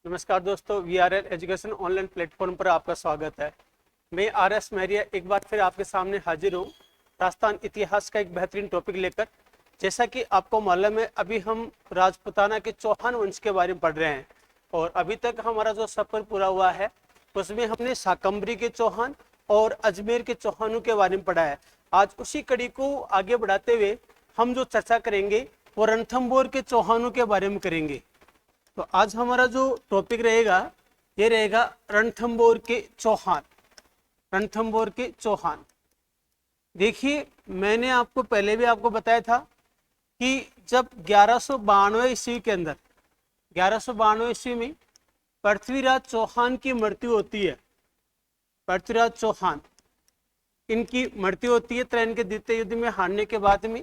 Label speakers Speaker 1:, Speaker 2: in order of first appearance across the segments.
Speaker 1: नमस्कार दोस्तों, VRL education online platform पर आपका स्वागत है। मैं RS मैरिया एक बार फिर आपके सामने हाजिर हूँ राजस्थान इतिहास का एक बेहतरीन टॉपिक लेकर। जैसा कि आपको मालूम है, अभी हम राजपूताना के चौहान वंश के बारे में पढ़ रहे हैं और अभी तक हमारा जो सफ़र पूरा हुआ है उसमें हमने शाकंभरी के चौहान और अजमेर के चौहानों के बारे में पढ़ा है। आज उसी कड़ी को आगे बढ़ाते हुए हम जो चर्चा करेंगे वो रणथंभौर के चौहानों के बारे में करेंगे। तो आज हमारा जो टॉपिक रहेगा ये रहेगा रणथंभौर के चौहान। रणथंभौर के चौहान, देखिए मैंने आपको पहले भी आपको बताया था कि जब 1192 ईस्वी के अंदर 1192 ईस्वी में पृथ्वीराज चौहान की मृत्यु होती है। पृथ्वीराज चौहान इनकी मृत्यु होती है। त्रैन के द्वितीय युद्ध में हारने के बाद में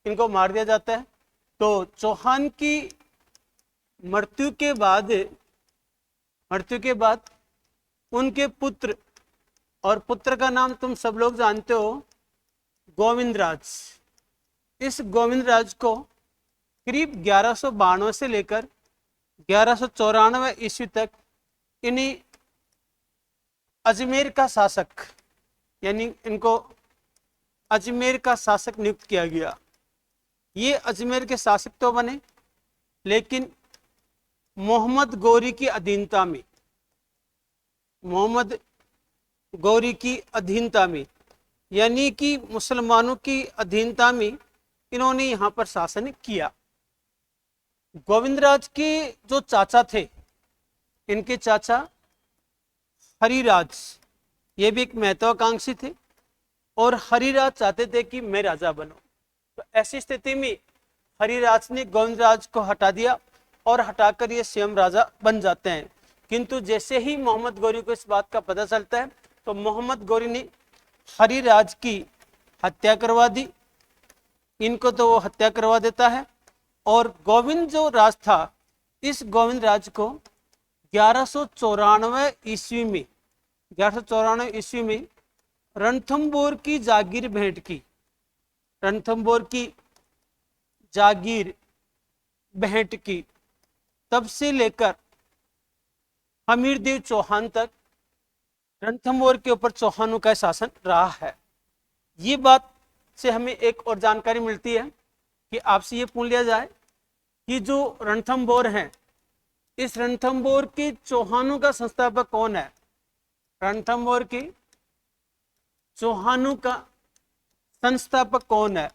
Speaker 1: इनको मार दिया जाता है। तो चौहान की मृत्यु के बाद उनके पुत्र, और पुत्र का नाम तुम सब लोग जानते हो, गोविंदराज। इस गोविंदराज को करीब 1192 से लेकर 1194 ईस्वी तक इन्हीं अजमेर का शासक, यानी इनको अजमेर का शासक नियुक्त किया गया। ये अजमेर के शासक तो बने, लेकिन मोहम्मद गौरी की अधीनता में, मोहम्मद गौरी की अधीनता में, यानी कि मुसलमानों की अधीनता में इन्होंने यहाँ पर शासन किया। गोविंदराज के जो चाचा थे, इनके चाचा हरिराज, ये भी एक महत्वाकांक्षी थे और हरिराज चाहते थे कि मैं राजा बनूं। तो ऐसी स्थिति में हरिराज ने गोविंदराज को हटा दिया और हटाकर ये स्वयं राजा बन जाते हैं। किंतु जैसे ही मोहम्मद गौरी को इस बात का पता चलता है तो मोहम्मद गौरी ने हरिराज की हत्या करवा दी। इनको तो वो हत्या करवा देता है और गोविंद जो राज था, इस गोविंद राज को 1194 ईस्वी में 1194 ईस्वी में रणथंभौर की जागीर भेंट की। रणथंभौर की जागीर भेंट की। तब से लेकर हमीरदेव चौहान तक रणथंभौर के ऊपर चौहानों का शासन रहा है। ये बात से हमें एक और जानकारी मिलती है कि आपसे ये पूछ लिया जाए कि जो रणथंभौर है, इस रणथंभौर के चौहानों का संस्थापक कौन है? रणथंभौर के चौहानों का संस्थापक कौन है?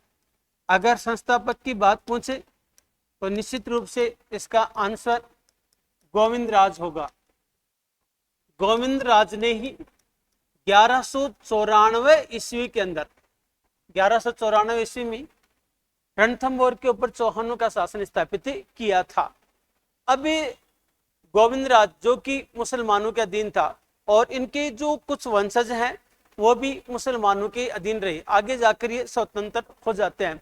Speaker 1: अगर संस्थापक की बात पूछे तो निश्चित रूप से इसका आंसर गोविंदराज होगा। गोविंदराज ने ही 1194 ईस्वी के अंदर 1194 ईस्वी में रणथंभौर के ऊपर चौहानों का शासन स्थापित किया था। अब गोविंदराज जो कि मुसलमानों के अधीन था और इनके जो कुछ वंशज हैं वो भी मुसलमानों के अधीन रहे, आगे जाकर ये स्वतंत्र हो जाते हैं।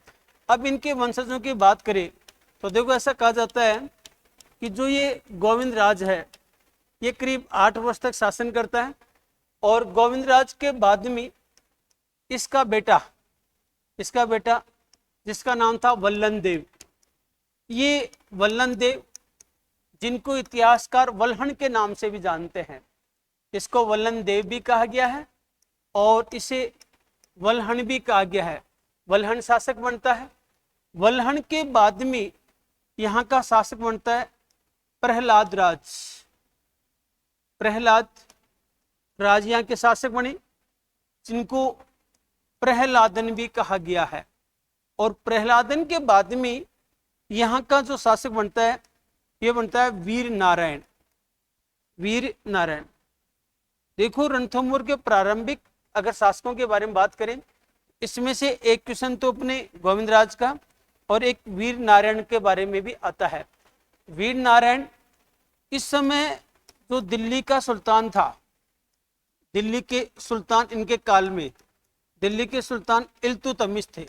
Speaker 1: अब इनके वंशजों की बात करें तो देखो, ऐसा कहा जाता है कि जो ये गोविंदराज है ये करीब 8 वर्ष तक शासन करता है और गोविंदराज के बाद में इसका बेटा जिसका नाम था वल्लन देव, ये वल्लन देव जिनको इतिहासकार वल्हण के नाम से भी जानते हैं, इसको वल्लन देव भी कहा गया है और इसे वल्हण भी कहा गया है। वल्हण शासक बनता है। वल्हण के बाद में यहाँ का शासक बनता है प्रहलाद राज। प्रहलाद राज यहाँ के शासक बने, जिनको प्रहलादन भी कहा गया है। और प्रहलादन के बाद में यहाँ का जो शासक बनता है ये बनता है वीर नारायण। वीर नारायण, देखो रणथंभौर के प्रारंभिक अगर शासकों के बारे में बात करें, इसमें से एक क्वेश्चन तो अपने गोविंदराज का और एक वीर नारायण के बारे में भी आता है। वीर नारायण इस समय जो दिल्ली का सुल्तान था, दिल्ली के सुल्तान, इनके काल में दिल्ली के सुल्तान इल्तुतमिश थे।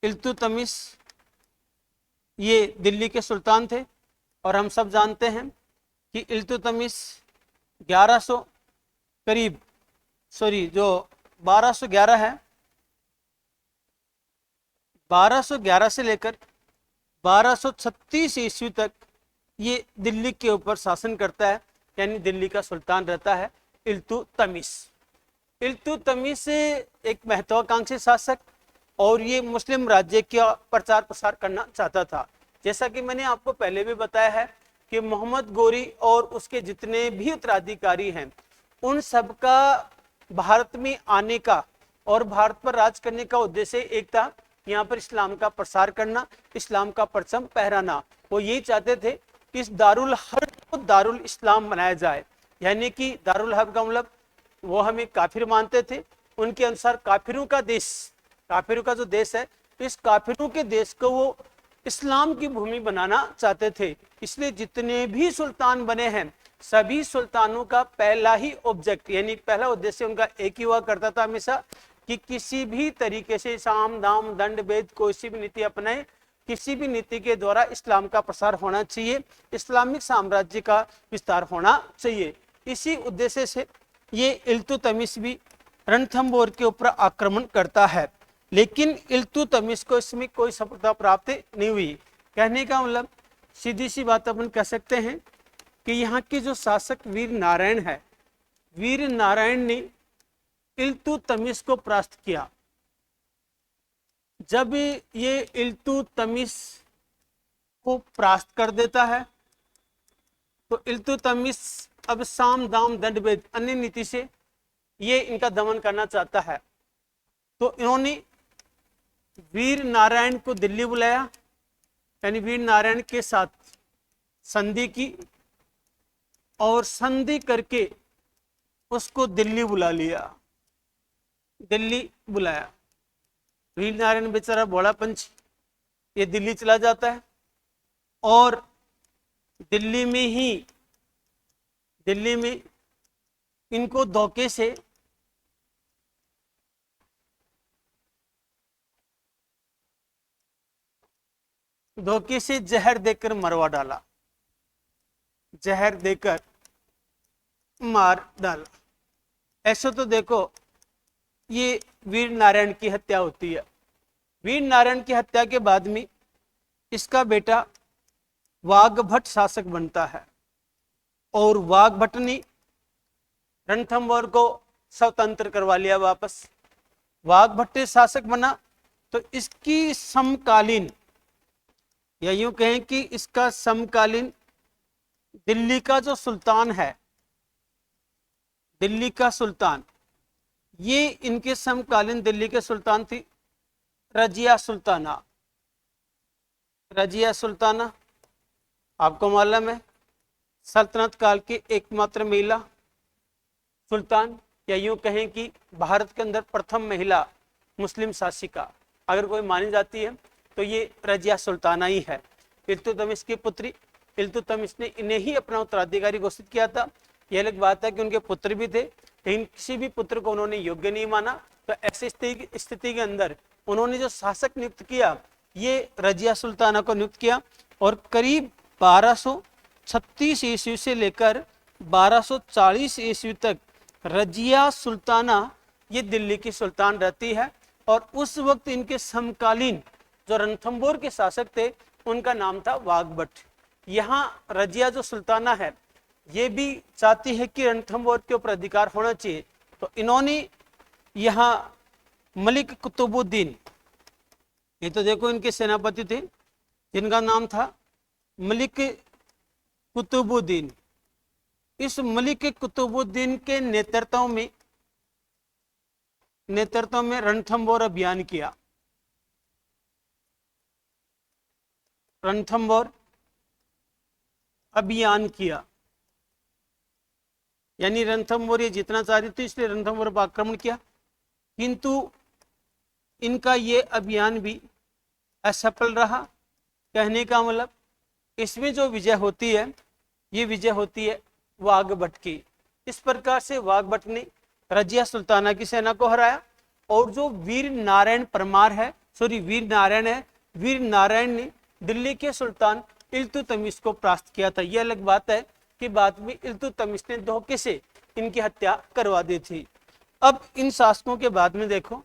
Speaker 1: इल्तुतमिश ये दिल्ली के सुल्तान थे और हम सब जानते हैं कि इल्तुतमिश 1100 करीब जो 1211 है, 1211 से लेकर 1236 ईस्वी तक ये दिल्ली के ऊपर शासन करता है, यानी दिल्ली का सुल्तान रहता है इल्तुतमिश। इल्तुतमिश एक महत्वाकांक्षी शासक और ये मुस्लिम राज्य का प्रचार प्रसार करना चाहता था। जैसा कि मैंने आपको पहले भी बताया है कि मोहम्मद गोरी और उसके जितने भी उत्तराधिकारी हैं उन सबका भारत में आने का और भारत पर राज करने का उद्देश्य एक था, यहाँ पर इस्लाम का प्रसार करना, इस्लाम का परचम फहराना। वो यही चाहते थे कि इस दारुल हर्ब को दारुल इस्लाम बनाया जाए, यानी कि दारुल हर्ब का मतलब वो हमें काफिर मानते थे, उनके अनुसार काफिरों का देश, काफिरों का जो देश है, इस काफिरों के देश को वो इस्लाम की भूमि बनाना चाहते थे। इसलिए जितने भी सुल्तान बने हैं सभी सुल्तानों का पहला ही ऑब्जेक्ट यानी पहला उद्देश्य उनका एक ही हुआ करता था हमेशा कि किसी भी तरीके से साम दाम दंड भेद कोई सी भी नीति अपनाए, किसी भी नीति के द्वारा इस्लाम का प्रसार होना चाहिए, इस्लामिक साम्राज्य का विस्तार होना चाहिए। इसी उद्देश्य से ये इल्तुतमिश भी रणथंबोर के ऊपर आक्रमण करता है, लेकिन इल्तुतमिश को इसमें कोई सफलता प्राप्त नहीं हुई। कहने का मतलब सीधी सी बात अपन कह सकते हैं कि यहाँ के जो शासक वीर नारायण है, वीर नारायण ने इल्तुतमिश को परास्त किया। जब ये इल्तुतमिश को परास्त कर देता है तो इल्तुतमिश अब साम दाम दंड भेद अन्य नीति से ये इनका दमन करना चाहता है। तो इन्होंने वीर नारायण को दिल्ली बुलाया, यानी वीर नारायण के साथ संधि की और संधि करके उसको दिल्ली बुला लिया, दिल्ली बुलाया। वीर नारायण बेचारा बड़ा पंच, ये दिल्ली चला जाता है और दिल्ली में इनको धोखे से जहर देकर मरवा डाला, जहर देकर मार डाला। ऐसा तो देखो ये वीर नारायण की हत्या होती है। वीर नारायण की हत्या के बाद में इसका बेटा वाघभट्ट शासक बनता है और वाघभट्ट ने रणथंबोर को स्वतंत्र करवा लिया वापस। वाघभट्ट शासक बना तो इसकी समकालीन या यूं कहें कि इसका समकालीन दिल्ली का जो सुल्तान है, दिल्ली का सुल्तान, ये इनके समकालीन दिल्ली के सुल्तान थी रजिया सुल्ताना। रजिया सुल्ताना आपको मालूम है सल्तनत काल की एकमात्र महिला सुल्तान, या यूं कहें कि भारत के अंदर प्रथम महिला मुस्लिम शासिका अगर कोई मानी जाती है तो ये रजिया सुल्ताना ही है। इल्तुतमिश की पुत्री, इल्तुतमिश ने इन्हें ही अपना उत्तराधिकारी घोषित किया था। यह अलग बात है कि उनके पुत्र भी थे, लेकिन किसी भी पुत्र को उन्होंने योग्य नहीं माना। तो ऐसी स्थिति के अंदर उन्होंने जो शासक नियुक्त किया ये रजिया सुल्ताना को नियुक्त किया और करीब 1236 ईस्वी से लेकर 1240 ईस्वी तक रजिया सुल्ताना ये दिल्ली की सुल्तान रहती है। और उस वक्त इनके समकालीन जो रणथंबोर के शासक थे उनका नाम था वाघभट्ट। यहाँ रजिया जो सुल्ताना है ये भी चाहती है कि रणथंबोर के ऊपर अधिकार होना चाहिए, तो इन्होंने यहाँ मलिक कुतुबुद्दीन, ये तो देखो इनके सेनापति थे जिनका नाम था मलिक कुतुबुद्दीन। इस मलिक कुतुबुद्दीन के नेतृत्व में रणथंबोर अभियान किया। रणथंबोर अभियान किया यानी रणथंबोर ये जितना चाह रही थी इसलिए रणथंबोर पर आक्रमण किया, किंतु इनका ये अभियान भी असफल रहा। कहने का मतलब इसमें जो विजय होती है ये विजय होती है वाघभट्ट की। इस प्रकार से वाघभट्ट ने रजिया सुल्ताना की सेना को हराया और जो वीर नारायण परमार है, वीर नारायण है, वीर नारायण ने दिल्ली के सुल्तान इल्तुतमिश को परास्त किया था। यह अलग बात है कि बाद में इल्तुतमिश ने धोखे से इनकी हत्या करवा दी थी। अब इन शासकों के बाद में देखो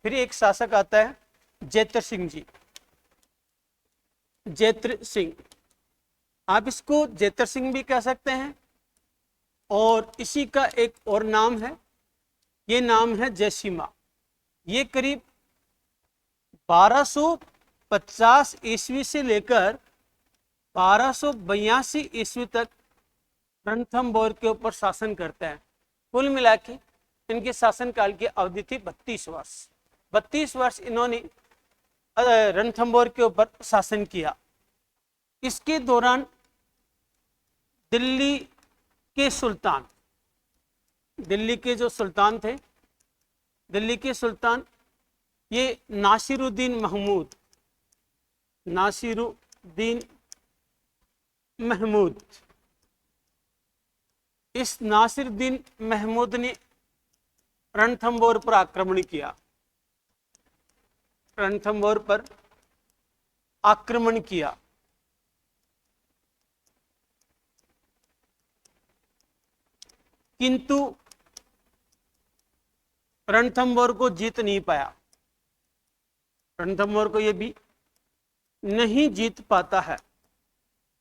Speaker 1: फिर एक शासक आता है जैत्र सिंह जी। जैत्र सिंह आप इसको जेतर सिंह भी कह सकते हैं, और इसी का एक और नाम है, ये नाम है जयसीमा। ये करीब 1250 ईस्वी से लेकर 1282 ईस्वी तक रणथंभौर के ऊपर शासन करते हैं। कुल मिला के इनके शासनकाल की अवधि थी 32 वर्ष। 32 वर्ष इन्होंने रणथंभौर के ऊपर शासन किया। इसके दौरान दिल्ली के सुल्तान, दिल्ली के जो सुल्तान थे, दिल्ली के सुल्तान ये नासिरुद्दीन महमूद, नासिरुद्दीन महमूद, इस नासिरुद्दीन महमूद ने रणथंभौर पर आक्रमण किया, रणथंभौर पर आक्रमण किया। किंतु रणथंभौर को जीत नहीं पाया, रणथंभौर को ये भी नहीं जीत पाता है।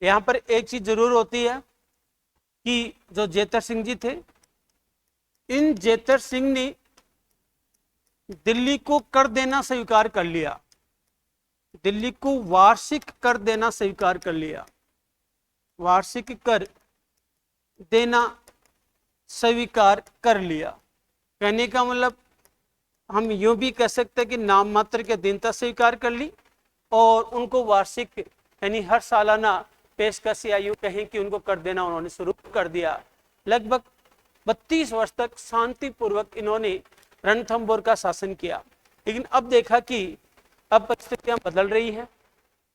Speaker 1: यहां पर एक चीज जरूर होती है कि जो जेतर सिंह जी थे, इन जेतर सिंह ने दिल्ली को कर देना स्वीकार कर लिया, दिल्ली को वार्षिक कर देना स्वीकार कर लिया, वार्षिक कर देना स्वीकार कर लिया। कहने का मतलब हम यूं भी कह सकते हैं कि नाम मात्र के अधीनता स्वीकार कर ली, और उनको वार्षिक यानी हर सालाना पेशकश या यूं कहें कि उनको कर देना उन्होंने शुरू कर दिया। लगभग 32 वर्ष तक शांतिपूर्वक इन्होंने रणथंभौर का शासन किया। लेकिन अब देखा कि अब परिस्थितियां बदल रही हैं,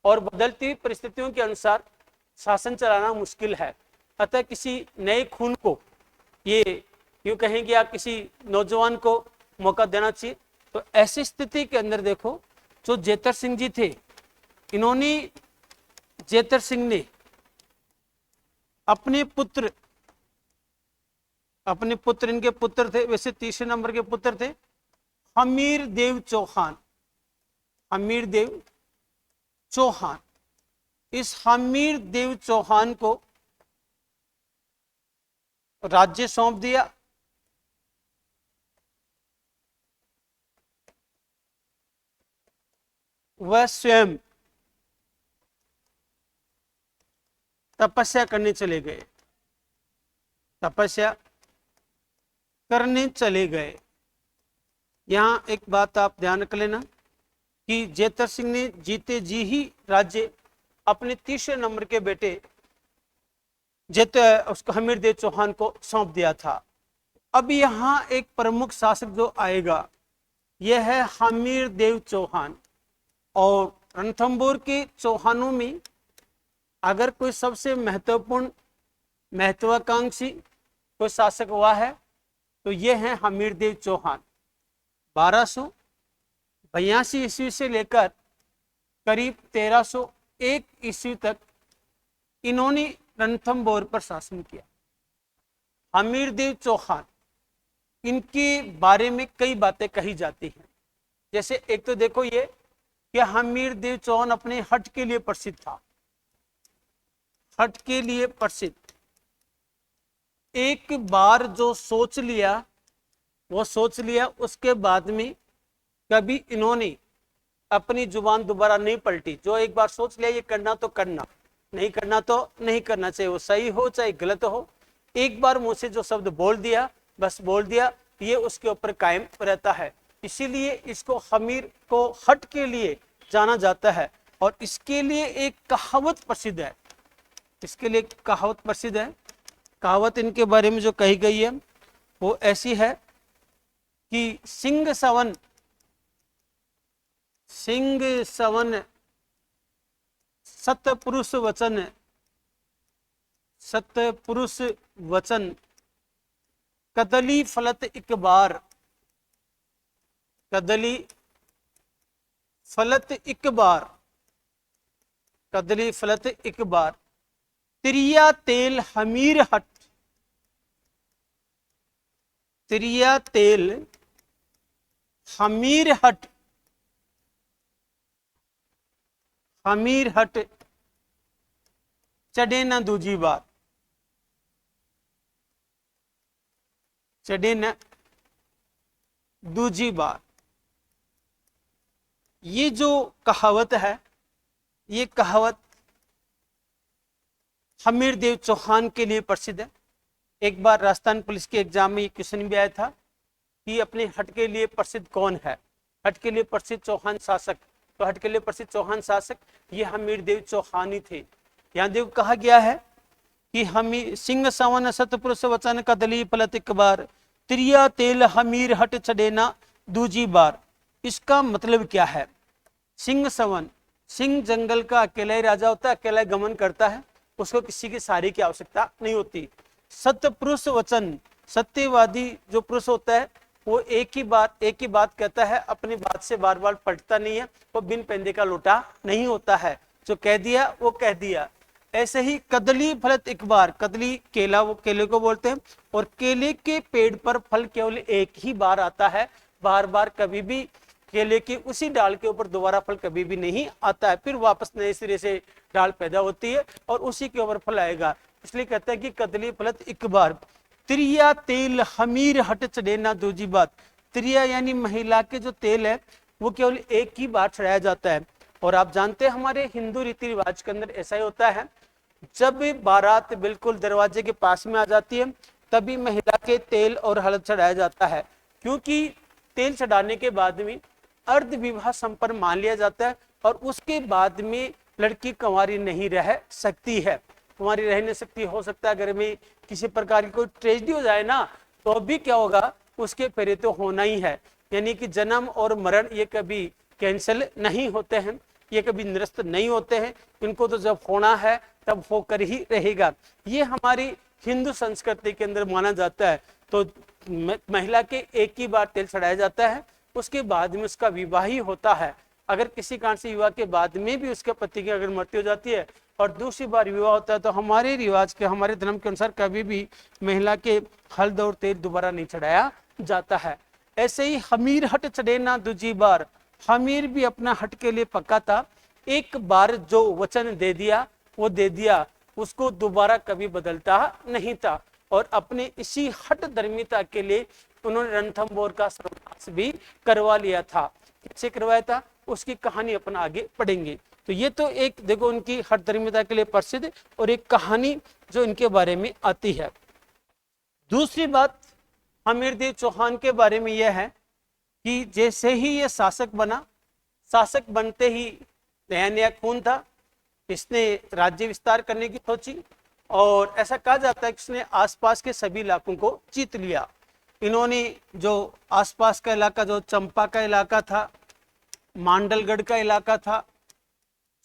Speaker 1: और बदलती परिस्थितियों के अनुसार शासन चलाना मुश्किल है। अतः किसी नए खून को, ये यूं कहें कि आप किसी नौजवान को मौका देना चाहिए। तो ऐसी स्थिति के अंदर देखो, जो जेतर सिंह जी थे, इन्होंने, जेतर सिंह ने अपने पुत्र, इनके पुत्र थे, वैसे तीसरे नंबर के पुत्र थे हमीर देव चौहान, हमीर देव चौहान। इस हमीर देव चौहान को राज्य सौंप दिया। वह स्वयं तपस्या करने चले गए, तपस्या करने चले गए। यहां एक बात आप ध्यान रख लेना कि जेतर सिंह ने जीते जी ही राज्य अपने तीसरे नंबर के बेटे उसको हमीर देव चौहान को सौंप दिया था। अब यहां एक प्रमुख शासक जो आएगा, यह है हमीर देव चौहान। और रणथंभौर के चौहानों में अगर कोई सबसे महत्वपूर्ण, महत्वाकांक्षी कोई शासक हुआ है तो ये है हमीर देव चौहान। 1282 ईस्वी से लेकर करीब 1301 ईस्वी तक इन्होंने रणथंभौर पर शासन किया। हमीर देव चौहान, इनके बारे में कई बातें कही जाती हैं। जैसे एक तो देखो ये कि हमीर देव चौहान अपने हठ के लिए प्रसिद्ध था, हठ के लिए प्रसिद्ध। एक बार जो सोच लिया वो सोच लिया, उसके बाद में कभी इन्होंने अपनी जुबान दोबारा नहीं पलटी। जो एक बार सोच लिया ये करना तो करना, नहीं करना तो नहीं करना, चाहे वो सही हो चाहे गलत हो। एक बार मुंह से जो शब्द बोल दिया, बस बोल दिया, ये उसके ऊपर कायम रहता है। इसीलिए इसको हमीर को हट के लिए जाना जाता है। और इसके लिए एक कहावत प्रसिद्ध है, इसके लिए कहावत प्रसिद्ध है। कहावत इनके बारे में जो कही गई है वो ऐसी है कि सिंह सवन सतपुरुष वचन, सतपुरुष वचन कदली फलत एक बार, कदली फलत एक बार, कदली फलत एक बार। तिरिया तेल हमीर हट, तिरिया तेल हमीर हट, हमीर हट चढ़े ना दूजी बार, चढ़े ना दूजी बार। ये जो कहावत है, ये कहावत हमीरदेव चौहान के लिए प्रसिद्ध है। एक बार राजस्थान पुलिस के एग्जाम में ये क्वेश्चन भी आया था कि अपने हट के लिए प्रसिद्ध कौन है, हट के लिए प्रसिद्ध चौहान शासक। तो हट के लिए प्रसिद्ध चौहान शासक ये हमीरदेव चौहान ही थे। यहाँ देखो कहा गया है कि हमी सिंह सवन सतपुरुष वचन कदली पलत एक बार, त्रिया तेल हमीर हट चढ़ेना दूजी बार। इसका मतलब क्या है? सिंह सवन, सिंह जंगल का अकेला ही राजा होता है, अकेला गमन करता है, उसको किसी की सहारे की आवश्यकता नहीं होती। सत्य पुरुष वचन, सत्यवादी जो पुरुष होता है वो एक ही बात कहता है, अपनी बात से बार बार पलटता नहीं है, वो बिन पेंदे का लोटा नहीं होता है, जो कह दिया वो कह दिया। ऐसे ही कदली फलत एक बार, कदली केला, वो केले को बोलते हैं, और केले के पेड़ पर फल केवल एक ही बार आता है, बार बार कभी भी केले की उसी डाल के ऊपर दोबारा फल कभी भी नहीं आता है, फिर वापस नए सिरे से डाल पैदा होती है और उसी के ऊपर फल आएगा। इसलिए कहते हैं कि कदली फलत एक बार, त्रिया तेल हमीर हट चढ़े ना दूजी बात। त्रिया यानी महिला के जो तेल है वो केवल एक ही बार चढ़ाया जाता है। और आप जानते हैं हमारे हिंदू रीति रिवाज के अंदर ऐसा ही होता है, जब बारात बिल्कुल दरवाजे के पास में आ जाती है तभी महिला के तेल और हल्द चढ़ाया जाता है, क्योंकि तेल चढ़ाने के बाद में अर्ध विवाह संपन्न मान लिया जाता है और उसके बाद में लड़की कंवारी नहीं रह सकती है। कुंवारी रह नहीं सकती, हो सकता है घर में किसी प्रकार की कोई ट्रेजेडी हो जाए ना, तो अभी क्या होगा, उसके फेरे तो होना ही है। यानी कि जन्म और मरण ये कभी कैंसिल नहीं होते हैं, ये कभी निरस्त नहीं होते हैं, इनको तो जब होना है तब होकर ही रहेगा। ये हमारी हिंदू संस्कृति के अंदर माना जाता है। तो महिला के एक ही बार तेल चढ़ाया जाता है, उसके बाद में उसका विवाह ही होता है। अगर किसी कारण से विवाह के बाद में भी उसके पति की अगर मृत्यु हो जाती है और दूसरी बार विवाह होता है तो हमारे रिवाज के, हमारे धर्म के अनुसार कभी भी महिला के हल्द और तेल दोबारा नहीं चढ़ाया जाता है। ऐसे ही हमीर हट चढ़े ना दूजी बार, हमीर भी अपना हट के लिए पक्का था, एक बार जो वचन दे दिया वो दे दिया, उसको दोबारा कभी बदलता नहीं था। और अपने इसी हट धर्मिता के लिए उन्होंने रणथंभौर का सर्वनाश भी करवा लिया था। कैसे करवाया था उसकी कहानी अपन आगे पढ़ेंगे। तो ये तो एक देखो उनकी हट धर्मिता के लिए प्रसिद्ध और एक कहानी जो इनके बारे में आती है। दूसरी बात हमीरदेव चौहान के बारे में यह है कि जैसे ही ये शासक बना, शासक बनते ही नया नया खून था, इसने राज्य विस्तार करने की सोची और ऐसा कहा जाता है कि इसने आसपास के सभी इलाकों को जीत लिया। इन्होंने जो आसपास का इलाका, जो चंपा का इलाका था, मांडलगढ़ का इलाका था,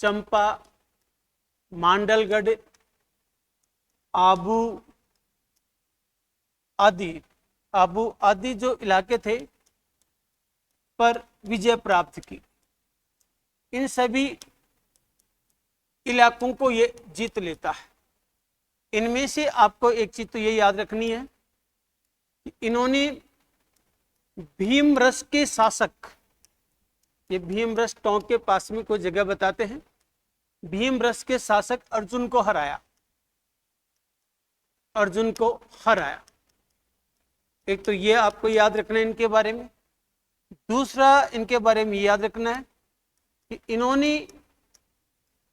Speaker 1: चंपा, मांडलगढ़, आबू आदि जो इलाके थे पर विजय प्राप्त की। इन सभी इलाकों को ये जीत लेता है। इनमें से आपको एक चीज तो ये याद रखनी है कि इन्होंने भीमरस के शासक, ये भीमरस टोंक के पास में कोई जगह बताते हैं, भीमरस के शासक अर्जुन को हराया, अर्जुन को हराया। एक तो ये आपको याद रखना है इनके बारे में। दूसरा इनके बारे में याद रखना है कि इन्होंने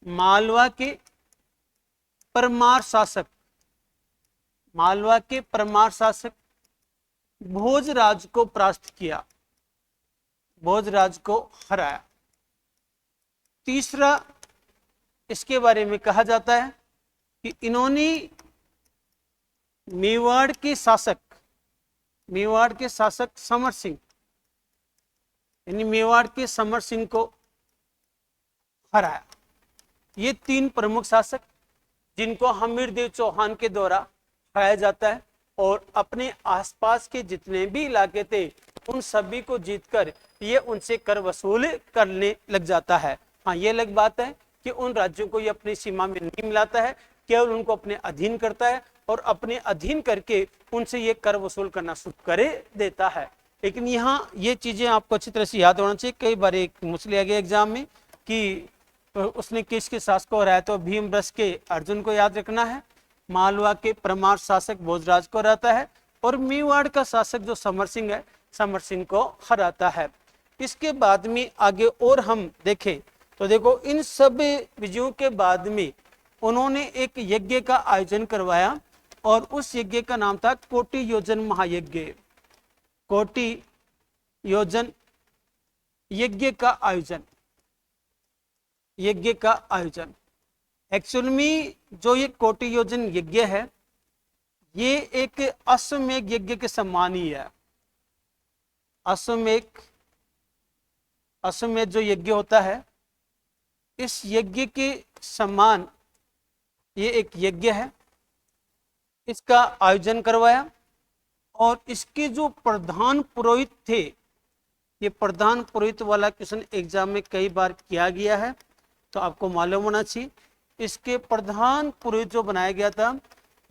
Speaker 1: मालवा के परमार शासक, मालवा के परमार शासक भोजराज को परास्त किया, भोजराज को हराया। तीसरा इसके बारे में कहा जाता है कि इन्होंने मेवाड़ के शासक, मेवाड़ के शासक समर सिंह, यानी मेवाड़ के समर सिंह को हराया। ये तीन प्रमुख शासक जिनको हमीरदेव चौहान के द्वारा हराया जाता है और अपने आसपास के जितने भी इलाके थे उन सभी को जीतकर ये उनसे कर वसूल करने लग जाता है। हाँ, ये अलग बात है कि उन राज्यों को ये अपनी सीमा में नहीं मिलाता है, केवल उनको अपने अधीन करता है और अपने अधीन करके उनसे ये कर वसूल करना शुरू कर देता है। लेकिन यहाँ ये चीजें आपको अच्छी तरह से याद होना चाहिए। कई बार एक मुझसे आ गया एग्जाम में कि तो उसने किसके शासक को हराया? तो भीमरस के अर्जुन को याद रखना है, मालवा के परमार शासक भोजराज को हराता है, और मेवाड़ का शासक जो समर सिंह है, समर सिंह को हराता है। इसके बाद में आगे और हम देखें तो देखो, इन सब विजयों के बाद में उन्होंने एक यज्ञ का आयोजन करवाया, और उस यज्ञ का नाम था कोटि योजन महायज्ञ। कोटि योजन यज्ञ का आयोजन, यज्ञ का आयोजन। एक्चुअल में जो ये कोटि योजन यज्ञ है, ये एक अश्वमेध यज्ञ के समान ही है। अश्वमेध जो यज्ञ होता है, इस यज्ञ के समान ये एक यज्ञ है। इसका आयोजन करवाया, और इसके जो प्रधान पुरोहित थे, ये प्रधान पुरोहित वाला क्वेश्चन एग्जाम में कई बार किया गया है, तो आपको मालूम होना चाहिए। इसके प्रधान पुरोहित जो बनाया गया था,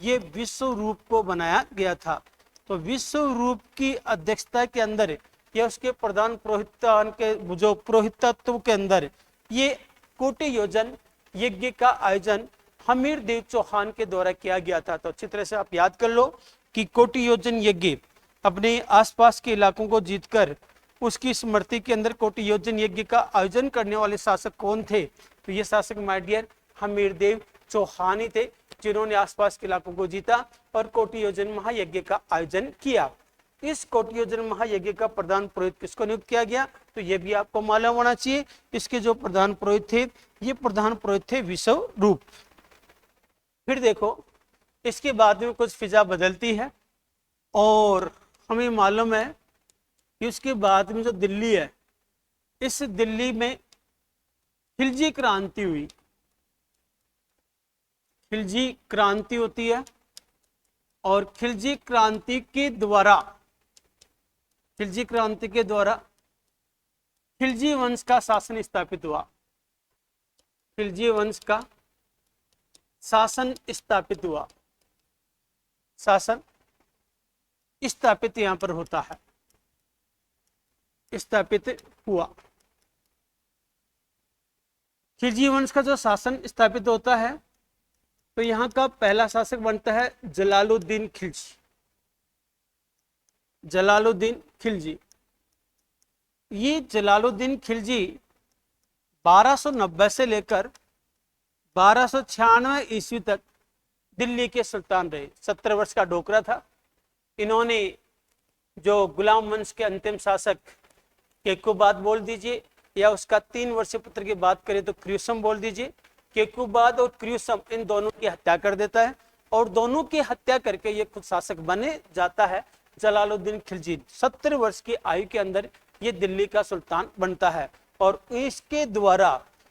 Speaker 1: ये विश्वरूप को बनाया गया था। तो विश्वरूप की अध्यक्षता के अंदर या उसके प्रधान पुरोहितान के जो पुरोहितत्व के अंदर ये कोटि योजन यज्ञ का आयोजन हमीर देव चौहान के द्वारा किया गया था। तो अच्छी तरह से आप याद कर लो कि कोटि योजन यज्ञ अपने आसपास के इलाकों को जीतकर उसकी स्मृति के अंदर कोटि योजन यज्ञ का आयोजन करने वाले शासक कौन थे? तो ये शासक माय डियर हमीर देव चौहान ही थे, जिन्होंने आसपास के इलाकों को जीता और कोटि योजन महायज्ञ का आयोजन किया। इस कोटि योजन महायज्ञ का प्रधान पुरोहित किसको नियुक्त किया गया? तो ये भी आपको मालूम होना चाहिए। इसके जो प्रधान पुरोहित थे, ये प्रधान पुरोहित थे विश्वरूप। फिर देखो, इसके बाद में कुछ फिजा बदलती है, और हमें मालूम है कि उसके बाद में जो दिल्ली है, इस दिल्ली में खिलजी क्रांति हुई। खिलजी क्रांति होती है, और खिलजी क्रांति के द्वारा खिलजी वंश का शासन स्थापित हुआ। खिलजी वंश का शासन स्थापित हुआ। शासन स्थापित यहां पर होता है, स्थापित हुआ। खिलजी वंश का जो शासन स्थापित होता है, तो यहां का पहला शासक बनता है जलालुद्दीन खिलजी। जलालुद्दीन खिलजी, ये जलालुद्दीन खिलजी 1290 से लेकर 1296 ईस्वी तक दिल्ली के सुल्तान रहे। 17 वर्ष का डोकरा था। इन्होंने जो गुलाम वंश के अंतिम शासक केकुबाद बोल दीजिए, या उसका 3 वर्षीय पुत्र की बात करें तो क्रियुसम बोल दीजिए। केकुबाद और क्रियुसम इन दोनों की हत्या कर देता है, और दोनों की हत्या करके ये खुद शासक बने जाता है जलालुद्दीन खिलजी। 70 वर्ष की आयु के अंदर ये दिल्ली का सुल्तान बनता है। और इसके द्वारा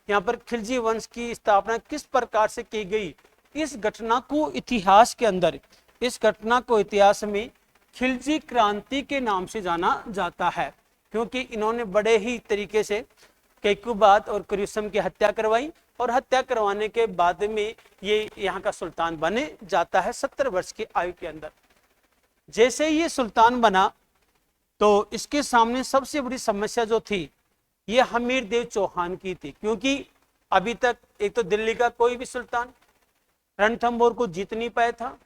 Speaker 1: यहाँ पर खिलजी वंश की स्थापना किस प्रकार से की गई, इस घटना को इतिहास के अंदर, इस घटना को इतिहास में खिलजी क्रांति के नाम से जाना जाता है, क्योंकि इन्होंने बड़े ही तरीके से केकुबाद और क्रियुसम की हत्या करवाई, और हत्या करवाने के बाद में ये यहाँ का सुल्तान बने जाता है 70 वर्ष की आयु के अंदर। जैसे ये सुल्तान बना, तो इसके सामने सबसे बड़ी समस्या जो थी, ये हमीर देव चौहान की थी, क्योंकि अभी तक एक तो दिल्ली का कोई भी सुल्तान रणथंभौर को जीत नहीं पाया था।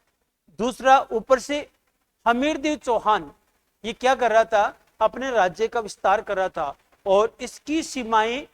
Speaker 1: दूसरा, ऊपर से हमीर देव चौहान ये क्या कर रहा था, अपने राज्य का विस्तार कर रहा था, और इसकी सीमाएं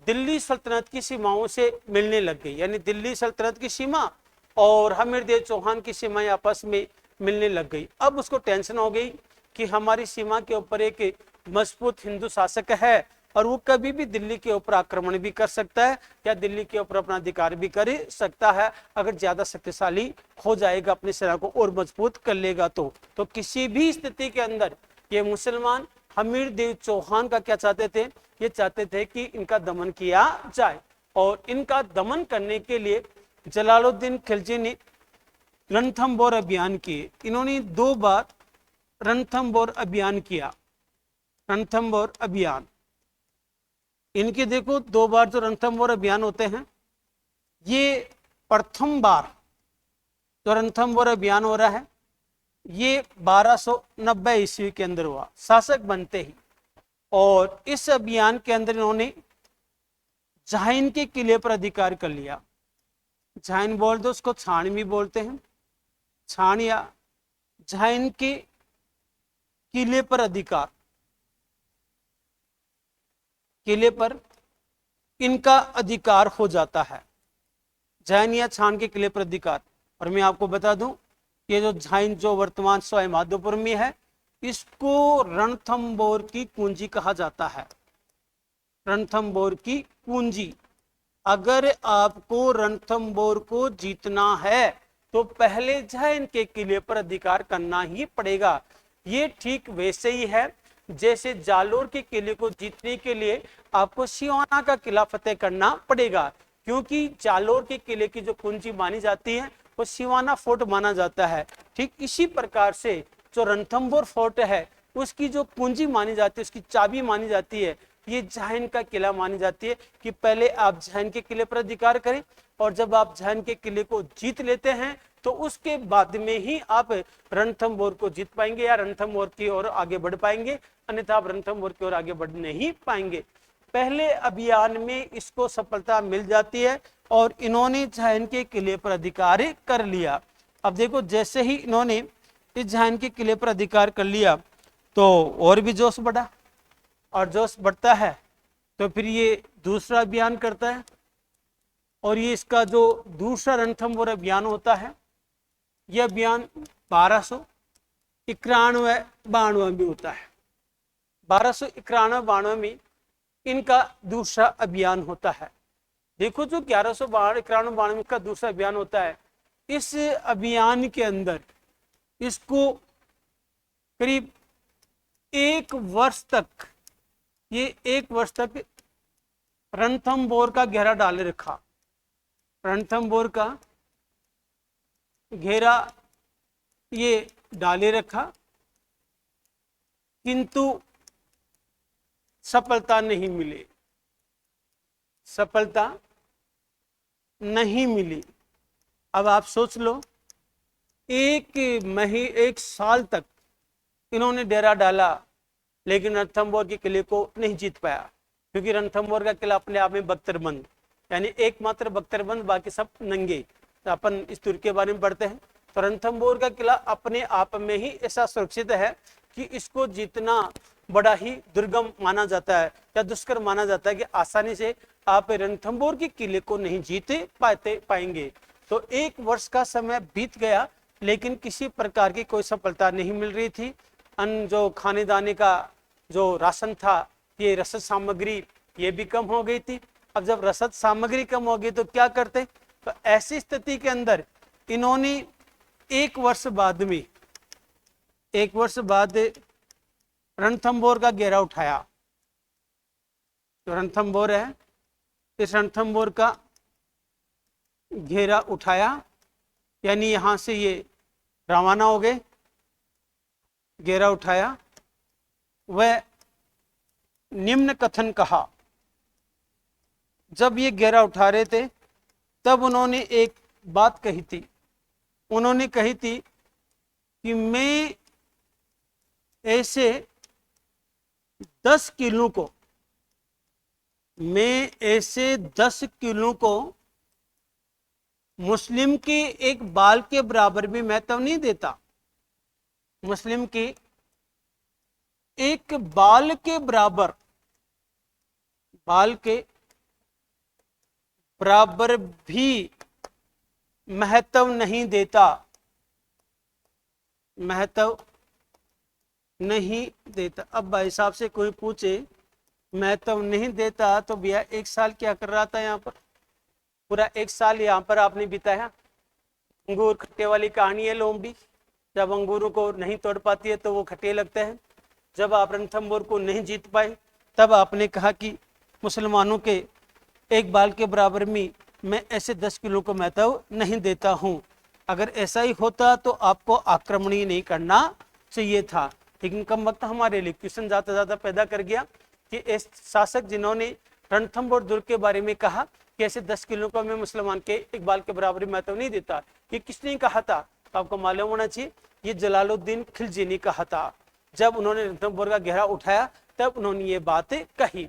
Speaker 1: दिल्ली सल्तनत की सीमाओं से मिलने लग गई। यानी दिल्ली सल्तनत की सीमा और हमीर देव चौहान की सीमाएं आपस में मिलने लग गई। अब उसको टेंशन हो गई कि हमारी सीमा के ऊपर एक मजबूत हिंदू शासक है, और वो कभी भी दिल्ली के ऊपर आक्रमण भी कर सकता है, या दिल्ली के ऊपर अपना अधिकार भी कर सकता है, अगर ज्यादा शक्तिशाली हो जाएगा, अपनी सेना को और मजबूत कर लेगा। तो किसी भी स्थिति के अंदर ये मुसलमान हमीर देव चौहान का क्या चाहते थे, ये चाहते थे कि इनका दमन किया जाए। और इनका दमन करने के लिए जलालुद्दीन खिलजी ने रणथंभौर अभियान किए। इन्होंने 2 बार रणथंभौर अभियान किया। रणथंभौर अभियान, इनके देखो 2 बार जो रणथंभौर अभियान होते हैं, ये प्रथम बार जो रणथंभौर अभियान हो रहा है, ये 1290 ईस्वी के अंदर हुआ, शासक बनते ही। और इस अभियान के अंदर इन्होंने झाइन के किले पर अधिकार कर लिया। झाइन बोल दो, उसको छाण भी बोलते हैं, छाण या झाइन के किले पर अधिकार, किले पर इनका अधिकार हो जाता है, झाइन या छाण के किले पर अधिकार। और मैं आपको बता दूं, ये जो झाइन जो वर्तमान सवाई माधोपुर में है, इसको रणथंभौर की कुंजी कहा जाता है, रणथंभौर की कुंजी। अगर आपको रणथंभौर को जीतना है तो पहले झाइन के किले पर अधिकार करना ही पड़ेगा। ये ठीक वैसे ही है जैसे जालोर के किले को जीतने के लिए आपको सिवाना का किला फतेह करना पड़ेगा, क्योंकि जालोर के किले की जो कुंजी मानी जाती है वो सिवाना फोर्ट माना जाता है। ठीक इसी प्रकार से जो रणथंभौर फोर्ट है उसकी जो कुंजी मानी जाती है, उसकी चाबी मानी जाती है, ये झाइन का किला मानी जाती है कि पहले आप झाइन के किले पर अधिकार करें, और जब आप झाइन के किले को जीत लेते हैं तो उसके बाद में ही आप रणथंभौर को जीत पाएंगे या रणथंभौर की ओर आगे बढ़ पाएंगे, अन्यथा आप रणथंभौर की ओर आगे बढ़ नहीं पाएंगे। पहले अभियान में इसको सफलता मिल जाती है और इन्होंने झाइन के किले पर अधिकार कर लिया। अब देखो, जैसे ही इन्होंने इस झाइन के किले पर अधिकार कर लिया तो और भी जोश बढ़ा, और जोश बढ़ता है तो फिर ये दूसरा अभियान करता है, और ये इसका जो दूसरा रणथंभौर अभियान होता है, यह अभियान 1291-92 में होता है। 1291-92 में इनका दूसरा अभियान होता है। देखो, जो 1191-92 का दूसरा अभियान होता है, इस अभियान के अंदर इसको करीब 1 वर्ष तक, ये 1 वर्ष तक रणथंभौर का घेरा डाले रखा, रणथंभौर का घेरा ये डाले रखा, किंतु सफलता नहीं मिली, सफलता नहीं मिली। अब आप सोच लो, 1 साल तक इन्होंने डेरा डाला लेकिन रणथंभौर के किले को नहीं जीत पाया, क्योंकि रणथंभौर का किला अपने आप में बख्तरबंद, यानी एकमात्र बख्तरबंद, बाकी सब नंगे। तो अपन इस तुर्क के बारे में पढ़ते हैं, तो रणथंभौर का किला अपने आप में ही ऐसा सुरक्षित है कि इसको जीतना बड़ा ही दुर्गम माना जाता है या दुष्कर माना जाता है, कि आसानी से आप रणथंभौर के किले को नहीं जीत पाएंगे। तो 1 वर्ष का समय बीत गया लेकिन किसी प्रकार की कोई सफलता नहीं मिल रही थी। अन्न जो खाने दाने का जो राशन था, ये रसद सामग्री ये भी कम हो गई थी। अब जब रसद सामग्री कम हो गई तो क्या करते, तो ऐसी स्थिति के अंदर इन्होंने 1 वर्ष बाद में, 1 वर्ष बाद रणथंभौर का घेरा उठाया। जो रणथंभौर है, इस रणथंभौर का घेरा उठाया, यानी यहां से ये रवाना हो गए, घेरा उठाया। वह निम्न कथन कहा, जब ये घेरा उठा रहे थे तब उन्होंने एक बात कही थी, उन्होंने कही थी कि मैं ऐसे 10 किलो को, मैं ऐसे 10 किलो को मुस्लिम के एक बाल के बराबर भी महत्व नहीं देता, मुस्लिम के एक बाल के बराबर, बाल के बराबर भी महत्व नहीं देता, महत्व नहीं देता। अब भाई साहब से कोई पूछे महत्व नहीं देता तो भैया 1 साल क्या कर रहा था यहाँ पर, पूरा 1 साल यहाँ पर आपने बिताया। अंगूर खट्टे वाली कहानी है लोमड़ी, जब अंगूरों को नहीं तोड़ पाती है तो वो खट्टे लगते हैं। जब आप रणथंभौर को नहीं जीत पाए तब आपने कहा कि मुसलमानों के एक बाल के बराबर में मैं ऐसे 10 किलो को महत्व नहीं देता हूँ। अगर ऐसा ही होता तो आपको आक्रमण ही नहीं करना चाहिए था। लेकिन कम वक्त हमारे लिए क्वेश्चन ज़्यादा पैदा कर गया कि इस शासक जिन्होंने रणथंभौर दुर्ग के बारे में कहा कि ऐसे 10 किलो को मैं मुसलमान के एक बाल के बराबर महत्व नहीं देता, ये किसने कहा था? तो आपको मालूम होना चाहिए, ये जलालुद्दीन खिलजी ने कहा था। जब उन्होंने रणथंभौर का घेरा उठाया तब उन्होंने ये बात कही।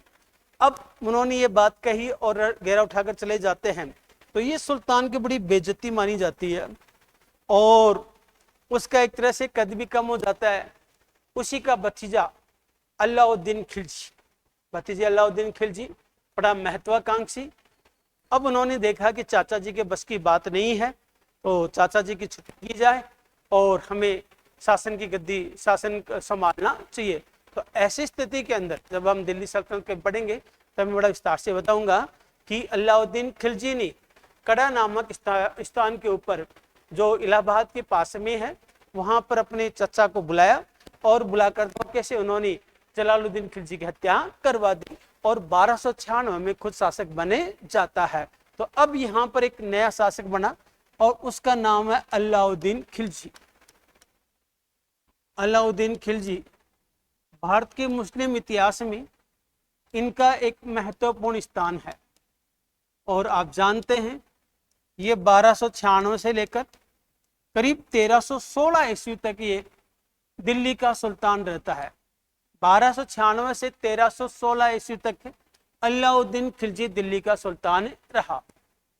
Speaker 1: अब उन्होंने ये बात कही और घेरा उठाकर चले जाते हैं, तो ये सुल्तान की बड़ी बेइज्जती मानी जाती है और उसका एक तरह से कद भी कम हो जाता है। उसी का भतीजा अलाउद्दीन खिलजी, भतीजे अलाउद्दीन खिलजी बड़ा महत्वाकांक्षी। अब उन्होंने देखा कि चाचा जी के बस की बात नहीं है, तो चाचा जी की छुट्टी की जाए और हमें शासन की गद्दी, शासन संभालना चाहिए। तो ऐसी स्थिति के अंदर जब हम दिल्ली सल्तनत के पढ़ेंगे तब मैं बड़ा विस्तार से बताऊंगा कि अलाउद्दीन खिलजी ने कड़ा नामक स्थान के ऊपर जो इलाहाबाद के पास में है वहां पर अपने चचा को बुलाया और बुलाकर धोखे से उन्होंने जलालुद्दीन खिलजी की हत्या करवा दी और 1296 में खुद शासक बने जाता है। तो अब यहाँ पर एक नया शासक बना और उसका नाम है अलाउद्दीन खिलजी। अलाउद्दीन खिलजी भारत के मुस्लिम इतिहास में इनका एक महत्वपूर्ण स्थान है और आप जानते हैं ये 1296 से लेकर करीब 1316 ईस्वी तक ये दिल्ली का सुल्तान रहता है। 1296 से 1316 ईस्वी तक अलाउद्दीन खिलजी दिल्ली का सुल्तान रहा।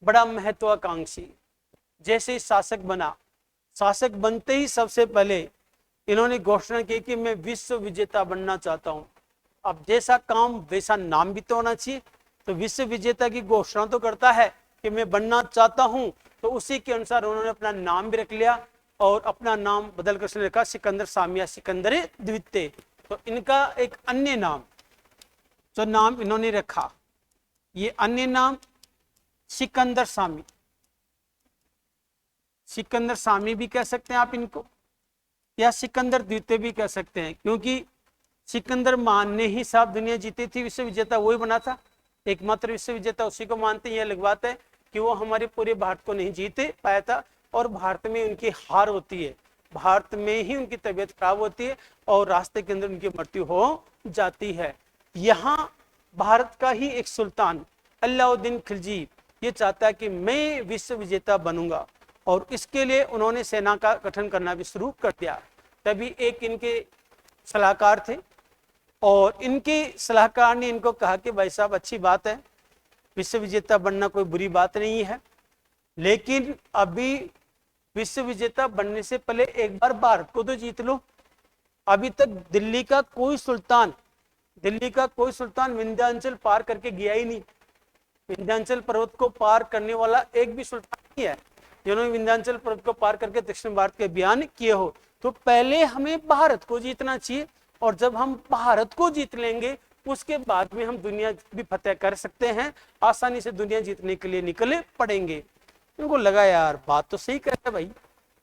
Speaker 1: बड़ा महत्वाकांक्षी, जैसे शासक बना, शासक बनते ही सबसे पहले इन्होंने घोषणा की कि मैं विश्व विजेता बनना चाहता हूं। अब जैसा काम वैसा नाम भी तो होना चाहिए, तो विश्व विजेता की घोषणा तो करता है कि मैं बनना चाहता हूं, तो उसी के अनुसार उन्होंने अपना नाम भी रख लिया और अपना नाम बदल कर लिखा सिकंदर शामी या सिकंदर द्वितीय। तो इनका एक अन्य नाम जो नाम इन्होंने रखा, ये अन्य नाम सिकंदर शामी, सिकंदर शामी भी कह सकते हैं आप इनको, या सिकंदर द्वितीय भी कह सकते हैं, क्योंकि सिकंदर महान ने ही साफ दुनिया जीती थी, विश्व विजेता वही बना था, एकमात्र विश्व विजेता उसी को मानते हैं। यह अलग बात है कि वो हमारे पूरे भारत को नहीं जीते पाया था और भारत में उनकी हार होती है, भारत में ही उनकी तबीयत खराब होती है और रास्ते के अंदर उनकी मृत्यु हो जाती है। यहाँ भारत का ही एक सुल्तान अलाउद्दीन खिलजी ये चाहता है कि मैं विश्व विजेता बनूंगा और इसके लिए उन्होंने सेना का गठन करना भी शुरू कर दिया। तभी एक इनके सलाहकार थे और इनके सलाहकार ने इनको कहा कि भाई साहब अच्छी बात है, विश्व विजेता बनना कोई बुरी बात नहीं है, लेकिन अभी विश्व विजेता बनने से पहले एक बार भारत को तो जीत लो। अभी तक दिल्ली का कोई सुल्तान विंध्याचल पार करके गया ही नहीं, विंध्याचल पर्वत को पार करने वाला एक भी सुल्तान नहीं है जिन्होंने विंध्याचल पर्वत को पार करके दक्षिण भारत के अभियान किए हो। तो पहले हमें भारत को जीतना चाहिए और जब हम भारत को जीत लेंगे उसके बाद में हम दुनिया भी फतेह कर सकते हैं, आसानी से दुनिया जीतने के लिए निकले पड़ेंगे। उनको लगा यार बात तो सही कर, भाई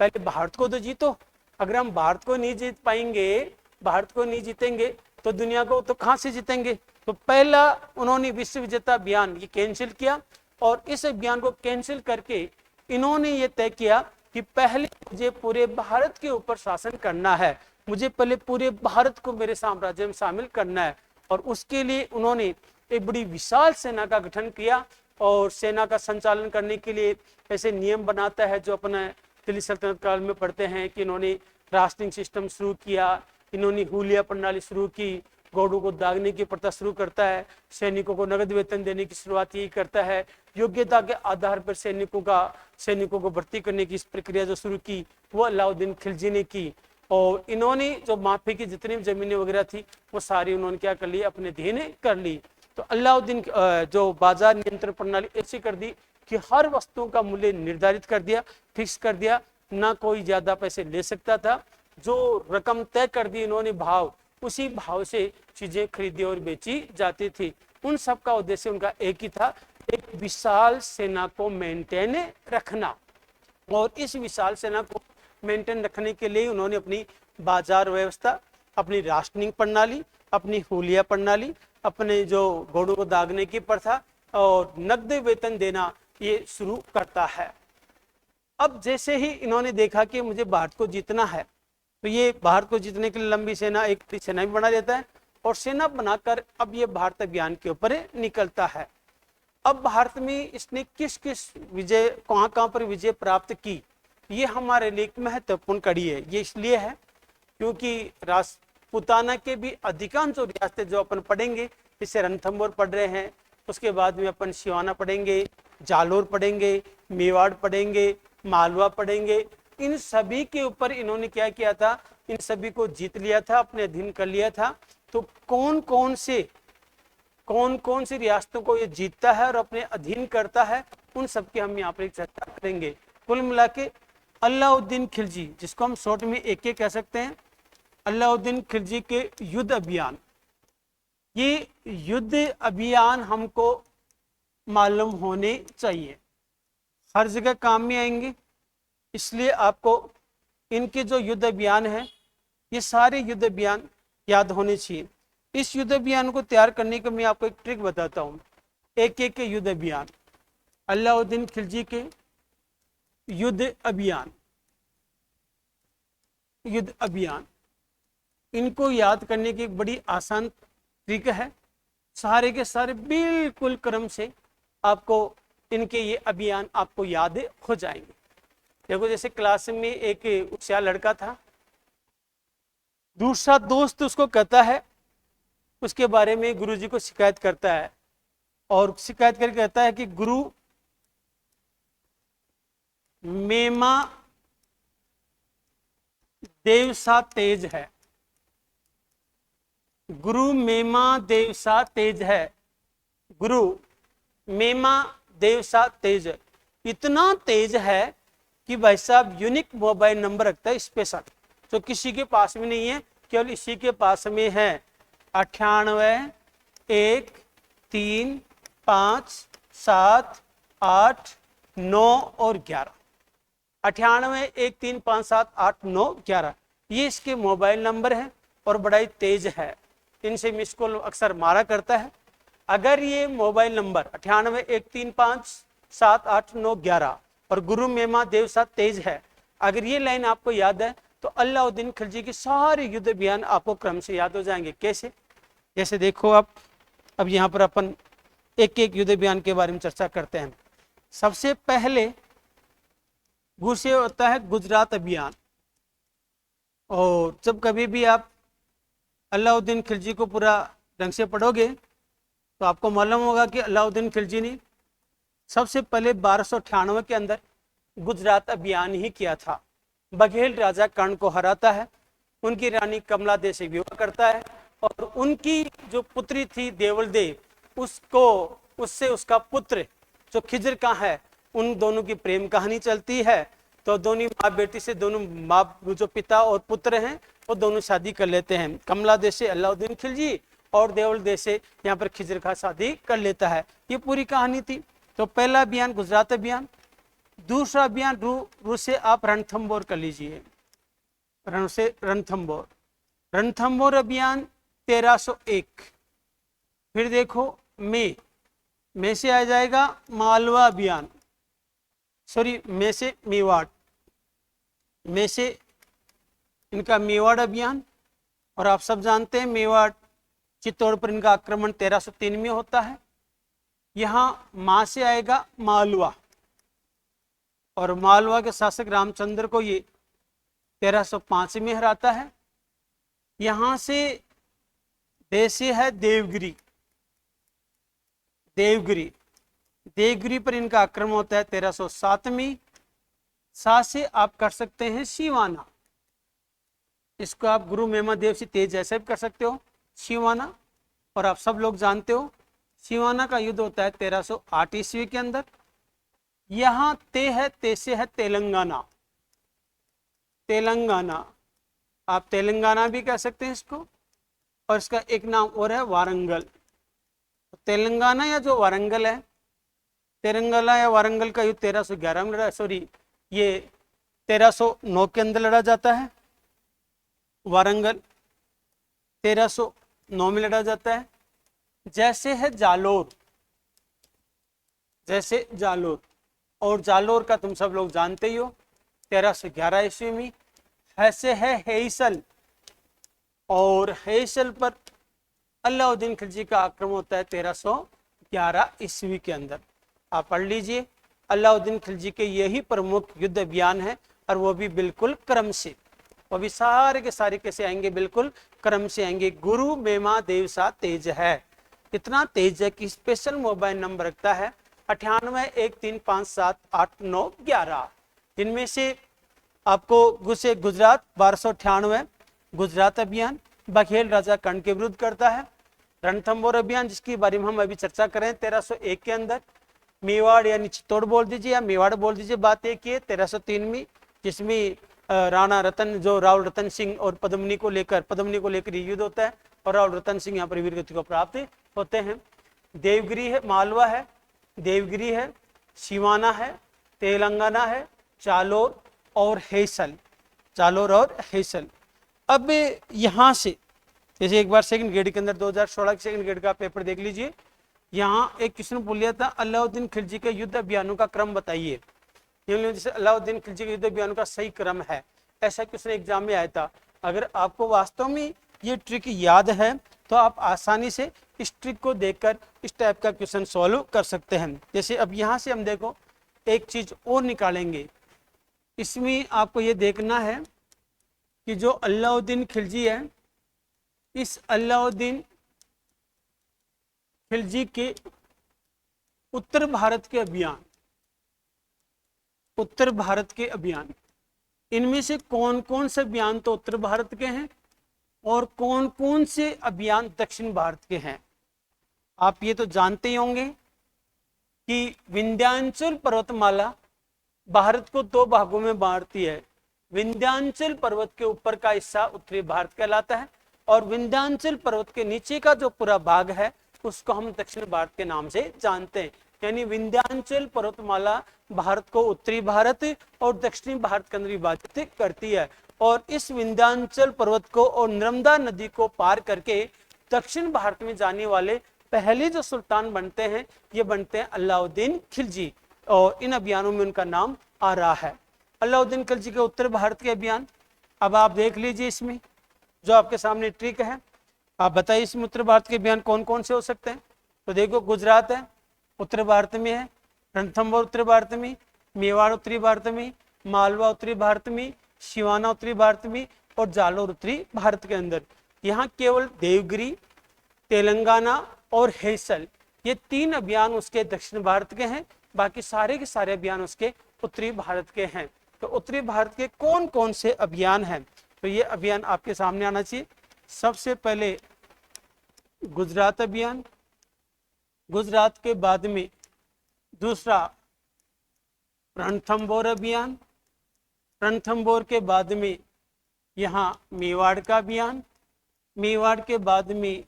Speaker 1: पहले भारत को तो जीतो, अगर हम भारत को नहीं जीत पाएंगे, भारत को नहीं जीतेंगे तो दुनिया को तो कहां से जीतेंगे। तो पहला उन्होंने विश्व विजेता अभियान ये कैंसिल किया और इस अभियान को कैंसिल करके इन्होंने ये तय किया कि पहले मुझे पूरे भारत के ऊपर शासन करना है, मुझे पहले पूरे भारत को मेरे साम्राज्य में शामिल करना है। और उसके लिए उन्होंने एक बड़ी विशाल सेना का गठन किया और सेना का संचालन करने के लिए ऐसे नियम बनाता है जो अपना दिल्ली सल्तनत काल में पढ़ते हैं कि इन्होंने राशनिंग सिस्टम शुरू किया, इन्होंने हुलिया प्रणाली शुरू की, घोड़ों को दागने की प्रथा शुरू करता है, सैनिकों को नगद वेतन देने की शुरुआत यही करता है, योग्यता के आधार पर सैनिकों को भर्ती करने की इस प्रक्रिया जो शुरू की वो अलाउद्दीन खिलजी ने की। और इन्होंने जो माफी की जितनी भी जमीनें वगैरह थी वो सारी उन्होंने क्या कर ली, अपने अधीन कर ली। तो अलाउद्दीन जो बाजार नियंत्रण प्रणाली ऐसी कर दी कि हर वस्तुओं का मूल्य निर्धारित कर दिया, फिक्स कर दिया, ना कोई ज्यादा पैसे ले सकता था, जो रकम तय कर दी इन्होंने भाव, उसी भाव से चीजें खरीदी और बेची जाती थी। उन सब का उद्देश्य उनका एक ही था, एक विशाल सेना को मेंटेन रखना। और इस विशाल सेना को मेंटेन रखने के लिए उन्होंने अपनी बाजार व्यवस्था, अपनी राशनिंग प्रणाली, अपनी हुलिया प्रणाली, अपने जो घोड़ों को दागने की प्रथा और नकद वेतन देना ये शुरू करता है। अब जैसे ही इन्होंने देखा कि मुझे भारत को जीतना है तो ये भारत को जीतने के लिए लंबी सेना, एक सेना भी बना लेता है और सेना बनाकर अब ये भारत अभियान के ऊपर निकलता है। अब भारत में इसने किस किस विजय, कहां पर विजय प्राप्त की, ये हमारे लिए एक महत्वपूर्ण कड़ी है। ये इसलिए है क्योंकि राजपूताना के भी अधिकांश रियासतें जो अपन पढ़ेंगे इससे रणथंभौर पढ़ रहे हैं, उसके बाद में अपन सिवाना पढ़ेंगे, जालोर पढ़ेंगे, मेवाड़ पढ़ेंगे, मालवा पढ़ेंगे। इन सभी के ऊपर इन्होंने क्या किया था, इन सभी को जीत लिया था, अपने अधीन कर लिया था। तो कौन कौन सी रियासतों को ये जीतता है और अपने अधीन करता है, उन सब की हम यहाँ पर चर्चा करेंगे। कुल मिला के अलाउद्दीन खिलजी, जिसको हम शॉर्ट में AK कह सकते हैं, अलाउद्दीन खिलजी के युद्ध अभियान, ये युद्ध अभियान हमको मालूम होने चाहिए, हर जगह काम में आएंगे। इसलिए आपको इनके जो युद्ध अभियान है, ये सारे युद्ध अभियान याद होने चाहिए। इस युद्ध अभियान को तैयार करने का मैं आपको एक ट्रिक बताता हूँ। AK के युद्ध अभियान, अलाउद्दीन खिलजी के युद्ध अभियान, इनको याद करने की एक बड़ी आसान ट्रिक है। सारे के सारे बिल्कुल क्रम से आपको इनके ये अभियान आपको याद हो जाएंगे। देखो, जैसे क्लास में एक होशियार लड़का था, दूसरा दोस्त उसको कहता है, उसके बारे में गुरुजी को शिकायत करता है, और शिकायत करके कहता है कि गुरु मेमा देवसा तेज है, गुरु मेमा देवसा तेज है, गुरु मेमा देवसा तेज है। इतना तेज है कि भाई साहब यूनिक मोबाइल नंबर रखता है स्पेशल, जो किसी के पास में नहीं है, केवल इसी के पास में है। 98 1 3 5 7 8 9 और 11, 98 1 3 5 7 8 9 11, ये इसके मोबाइल नंबर है और बड़ा ही तेज है। इनसे मिस कॉल अक्सर मारा करता है। अगर ये मोबाइल नंबर 98 1 3 5 7 8 9 11 और गुरु मेमा देवसा तेज है, अगर ये लाइन आपको याद है तो अलाउद्दीन खिलजी के सारे युद्ध अभियान आपको क्रम से याद हो जाएंगे। कैसे? जैसे देखो, आप अब यहाँ पर अपन एक एक युद्ध अभियान के बारे में चर्चा करते हैं। सबसे पहले गुस्से होता है गुजरात अभियान। और जब कभी भी आप अलाउद्दीन खिलजी को पूरा ढंग से पढ़ोगे तो आपको मालूम होगा कि अलाउद्दीन खिलजी ने सबसे पहले 1298 के अंदर गुजरात अभियान ही किया था। बघेल राजा कर्ण को हराता है, उनकी रानी कमला देव से विवाह करता है, और उनकी जो पुत्री थी देवल देव, उससे उसका पुत्र जो खिजर का है, उन दोनों की प्रेम कहानी चलती है। तो दोनों माँ बेटी से, दोनों माँ जो पिता और पुत्र हैं, वो दोनों शादी कर लेते हैं। कमला देश से अलाउद्दीन खिलजी और देवल देश से यहाँ पर खिजर खां शादी कर लेता है। ये पूरी कहानी थी। तो पहला अभियान गुजरात अभियान। दूसरा अभियान रूस से आप रणथंभौर कर लीजिए, रणथंभौर अभियान 1301। फिर देखो में से आ जाएगा मालवा अभियान, में से मेवाड़, में से इनका मेवाड़ अभियान। और आप सब जानते हैं मेवाड़ चित्तौड़ पर इनका आक्रमण 1303 में होता है। यहाँ माँ से आएगा मालवा, और मालवा के शासक रामचंद्र को ये 1305 में हराता है। यहाँ से देश है देवगिरी, देवगिरी पर इनका आक्रमण होता है 1307 में। साथ से आप कर सकते हैं शिवाना, इसको आप गुरु मेमा देव से तेज ऐसे भी कर सकते हो, शिवाना। और आप सब लोग जानते हो शिवाना का युद्ध होता है 1308 ईस्वी के अंदर। यहाँ ते से है तेलंगाना, आप तेलंगाना भी कह सकते हैं इसको, और इसका एक नाम और है वारंगल। तेलंगाना या जो वारंगल है, तेलंगाना या वारंगल का युद्ध 1311 में लड़ा, ये 1309 के अंदर लड़ा जाता है। वारंगल 1309 में लड़ा जाता है। जैसे है जालोर, और जालोर का तुम सब लोग जानते ही हो 1311 ईस्वी में। ऐसे है हेसल, और हेसल पर अलाउद्दीन खिलजी का आक्रमण होता है 1311 ईस्वी के अंदर। आप पढ़ लीजिए, अलाउद्दीन खिलजी के यही प्रमुख युद्ध अभियान है, और वो भी बिल्कुल क्रम से। वो भी सारे के सारे कैसे आएंगे? बिल्कुल क्रम से आएंगे। गुरु मेमा देवसा तेज है, इतना तेज है कि स्पेशल मोबाइल नंबर रखता है 9813578911। इनमें से आपको गुजरात 1298 गुजरात अभियान बघेल राजा कर्ण के विरुद्ध करता है। रणथंभौर अभियान जिसके बारे में हम अभी चर्चा करें 1301 के अंदर। मेवाड़ यानी चित्तौड़ बोल दीजिए या मेवाड़ बोल दीजिए, बात एक ही है 1303 में, जिसमें राणा रतन जो राव रतन सिंह और पद्मनी को लेकर युद्ध होता है और राव रतन सिंह यहाँ पर वीरगति को प्राप्त होते हैं। देवगिरी है, मालवा है, देवगिरी है, शिवाना है, तेलंगाना है, जालोर और हैसल। अब यहाँ से जैसे एक बार सेकंड ग्रेड के अंदर 2016 के सेकंड ग्रेड का पेपर देख लीजिए, यहाँ एक क्वेश्चन पूछ लिया था अलाउद्दीन खिलजी के युद्ध अभियानों का क्रम बताइए। जैसे अलाउद्दीन खिलजी के युद्ध अभियानों का सही क्रम है, ऐसा क्वेश्चन एग्जाम में आया था। अगर आपको वास्तव में ये ट्रिक याद है तो आप आसानी से इस ट्रिक को देखकर इस टाइप का क्वेश्चन सॉल्व कर सकते हैं। जैसे अब यहाँ से हम देखो एक चीज और निकालेंगे, इसमें आपको ये देखना है कि जो अलाउद्दीन खिलजी है, इस अलाउद्दीन खिलजी के उत्तर भारत के अभियान, इनमें से कौन कौन से अभियान तो उत्तर भारत के हैं और कौन कौन से अभियान दक्षिण भारत के हैं। आप ये तो जानते ही होंगे कि विंध्याचल पर्वतमाला भारत को दो भागों में बांटती है। विंध्याचल पर्वत के ऊपर का हिस्सा उत्तरी भारत कहलाता है और विंध्याचल पर्वत के नीचे का जो पूरा भाग है उसको हम दक्षिण भारत के नाम से जानते हैं। यानी विंध्याचल पर्वतमाला भारत को उत्तरी भारत और दक्षिणी भारत के अंदर विभाजित करती है और इस विंध्याचल पर्वत को और नर्मदा नदी को पार करके दक्षिण भारत में जाने वाले पहले जो सुल्तान बनते हैं ये बनते हैं अलाउद्दीन खिलजी और इन अभियानों में उनका नाम आ रहा है। अलाउद्दीन खिलजी के उत्तर भारत के अभियान अब आप देख लीजिए, इसमें जो आपके सामने ट्रिक है आप बताइए इसमें उत्तर भारत के अभियान कौन कौन से हो सकते हैं। तो देखो गुजरात है उत्तर भारत में है, रणथंभौर उत्तरी भारत में, मेवाड़ उत्तरी भारत में, मालवा उत्तरी भारत में, शिवाना उत्तरी भारत में और जालोर उत्तरी भारत के अंदर। यहाँ केवल देवगिरी, तेलंगाना और हैसल ये तीन अभियान उसके दक्षिण भारत के हैं, बाकी सारे के सारे अभियान उसके उत्तरी भारत के हैं। तो उत्तरी भारत के कौन कौन से अभियान हैं, तो ये अभियान आपके सामने आना चाहिए। सबसे पहले गुजरात अभियान, गुजरात के बाद में दूसरा रणथंभौर अभियान, रणथंभौर के बाद में यहाँ मेवाड़ का अभियान, मेवाड़ के बाद में